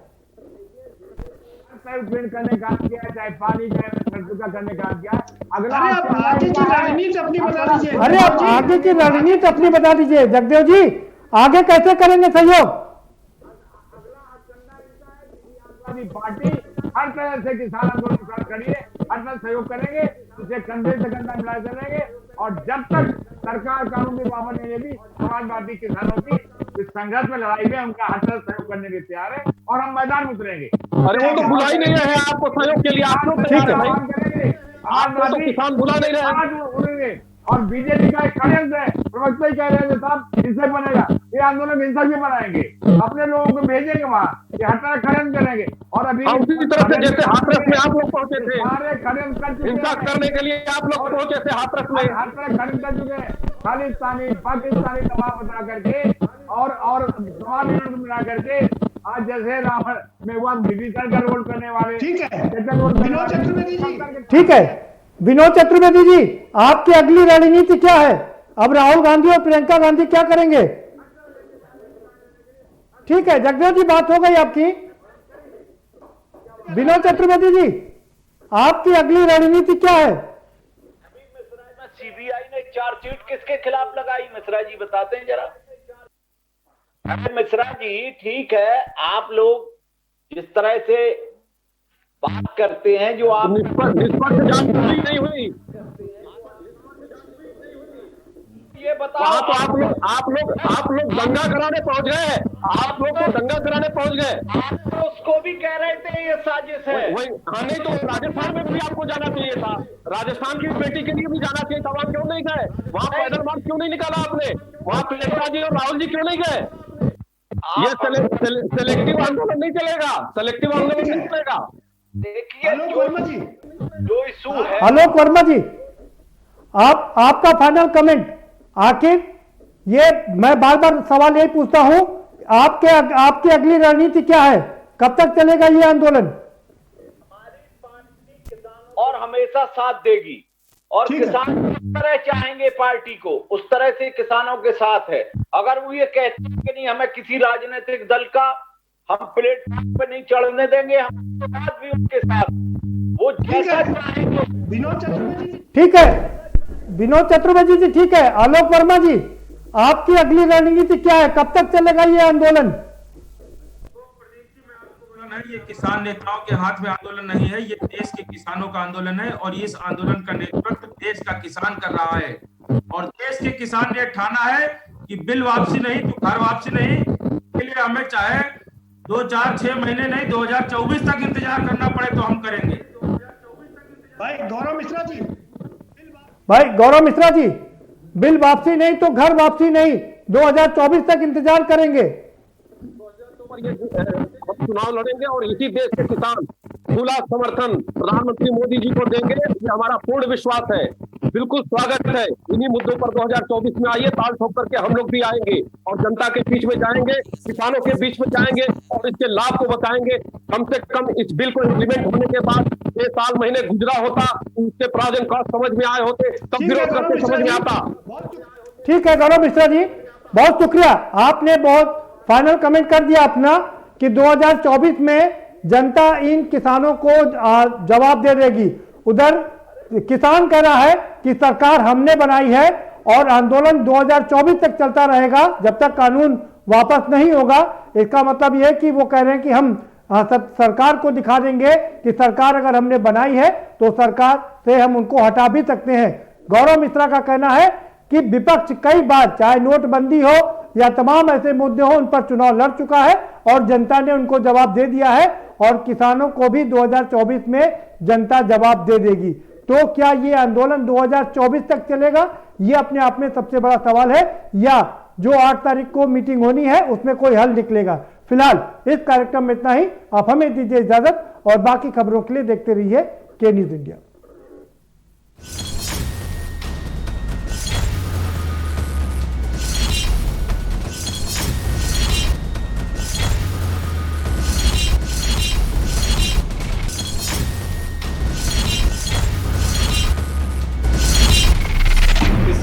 करने काम किया, चाहे पानी का करने काम किया। अगला आगे की रणनीति अपनी बता दीजिए। अरे आप आगे की रणनीति अपनी बता दीजिए जगदेव जी, आगे कैसे करेंगे सहयोग? पार्टी हर तरह से किसान आंदोलन करिए, हर तरह सहयोग करेंगे, उसे कंधे से कंधा मिला चलेंगे। और जब तक सरकार कानून की पाबंदी नहीं लेगी, समाजवादी किसानों की इस संघर्ष में, लड़ाई में उनका हर तरह सहयोग करने के तैयार है और हम मैदान में उतरेंगे। अरे वो तो बुला ही नहीं रहे आपको सहयोग के लिए, आप लोग तैयार हैं भाई, आप तो किसान बुला नहीं रहे। और बीजेपी का एक षड्यंत्र है, प्रवक्ता ही कह रहे हैं साहब हिंसक बनेगा, ये आंदोलन हिंसक भी बनाएंगे, अपने लोगों को भेजेंगे वहां, ये हर तरह षड्यंत्र करेंगे। और अभी उसी तरह से जैसे हाथरस में आप लोग पहुंचे थे, सारे षड्यंत्र कर चुके हैं, हिंसा करने के लिए आप लोग पहुंचे थे हाथरस में, हर तरह षड्यंत्र कर चुके हैं। खालिस्तानी पाकिस्तानी दबाव बता करके और समाज मिला करके आज जैसे रावण में हुआ विभीषण का रोल करने वाले। ठीक है विनोद चतुर्वेदी जी, ठीक है विनोद चतुर्वेदी जी, आपकी अगली रणनीति क्या है? अब राहुल गांधी और प्रियंका गांधी क्या करेंगे? ठीक है जगदेव जी, बात हो गई आपकी। विनोद चतुर्वेदी जी, आपकी अगली रणनीति क्या है? सीबीआई ने चार्जशीट किसके खिलाफ लगाई, मिश्रा जी बताते हैं जरा। मिश्रा जी ठीक है, आप लोग जिस तरह से बात करते हैं, जो आप निष्पक्ष जांच पूरी नहीं हुई, ये बताओ। तो आप लोग दंगा कराने पहुंच गए, आप लोग तो दंगा कराने पहुंच गए। आप तो उसको भी कह रहे थे ये साजिश है। वही हाँ, नहीं तो राजस्थान में भी आपको जाना चाहिए था, राजस्थान की बेटी के लिए भी जाना चाहिए था, वहां क्यों नहीं गए? वहां पैदल मार्च क्यों नहीं निकाला आपने? वहां प्रियंका जी और राहुल जी क्यों नहीं गए? ये सेलेक्टिव आंदोलन नहीं चलेगा, सेलेक्टिव आंदोलन नहीं चलेगा। देखिए जो इशू है। आलोक वर्मा जी, आपका फाइनल कमेंट। आखिर ये मैं बार बार सवाल यही पूछता हूं, आपकी अगली रणनीति क्या है? कब तक चलेगा ये आंदोलन? और हमेशा साथ देगी, और किसान जिस तरह चाहेंगे पार्टी को उस तरह से किसानों के साथ है। अगर वो ये कहते हैं कि नहीं हमें किसी राजनीतिक दल का हम प्लेटफॉर्म पे नहीं चढ़ने देंगे, हम भी उनके साथ। वो जैसा चाहेंगे। विनोद चतुर्वेदी जी, ठीक है, विनोद चतुर्वेदी जी ठीक है। आलोक वर्मा जी, आपकी अगली रणनीति क्या है? कब तक चलेगा ये आंदोलन? ये किसान नेताओं के हाथ में आंदोलन नहीं है, ये देश के किसानों का आंदोलन है और इस आंदोलन का नेतृत्व देश का किसान कर रहा है। और देश के किसान ने ठाना है कि बिल वापसी नहीं तो घर वापसी नहीं, के लिए हमें चाहे 2, 4, 6 महीने नहीं 2024 तक इंतजार करना पड़े तो हम करेंगे। भाई गौरव मिश्रा जी, बिल वापसी नहीं तो घर वापसी नहीं, 2024 तक इंतजार करेंगे। हम चुनाव लड़ेंगे और इसी देश के किसान खुला समर्थन प्रधानमंत्री मोदी जी को देंगे, ये हमारा पूर्ण विश्वास है। बिल्कुल स्वागत है, इन्हीं मुद्दों पर 2024 में आइए, ताल ठोक करके हम लोग भी आएंगे और जनता के बीच में जाएंगे, किसानों के बीच में जाएंगे और इसके लाभ को बताएंगे। कम से कम इस बिल को इम्प्लीमेंट होने के बाद 6 साल महीने गुजरा होता, उसके प्रोज एंड कॉस्ट समझ में आए होते, तब विरोध करके समझ में आता। ठीक है गौरव मिश्रा जी, बहुत शुक्रिया, आपने बहुत फाइनल कमेंट कर दिया अपना कि 2024 में जनता इन किसानों को जवाब दे देगी। उधर किसान कह रहा है कि सरकार हमने बनाई है और आंदोलन 2024 तक चलता रहेगा जब तक कानून वापस नहीं होगा। इसका मतलब यह है कि वो कह रहे हैं कि हम सरकार को दिखा देंगे कि सरकार अगर हमने बनाई है तो सरकार से हम उनको हटा भी सकते हैं। गौरव मिश्रा का कहना है कि विपक्ष कई बार चाहे नोटबंदी हो या तमाम ऐसे मुद्दे हो उन पर चुनाव लड़ चुका है और जनता ने उनको जवाब दे दिया है और किसानों को भी 2024 में जनता जवाब दे देगी। तो क्या ये आंदोलन 2024 तक चलेगा? ये अपने आप में सबसे बड़ा सवाल है, या जो 8 तारीख को मीटिंग होनी है उसमें कोई हल निकलेगा? फिलहाल इस कार्यक्रम में इतना ही, आप हमें दीजिए इजाजत और बाकी खबरों के लिए देखते रहिए के न्यूज इंडिया।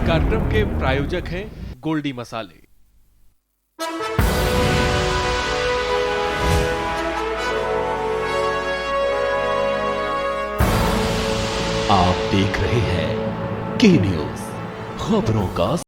कार्यक्रम के प्रायोजक हैं गोल्डी मसाले। आप देख रहे हैं के न्यूज, खबरों का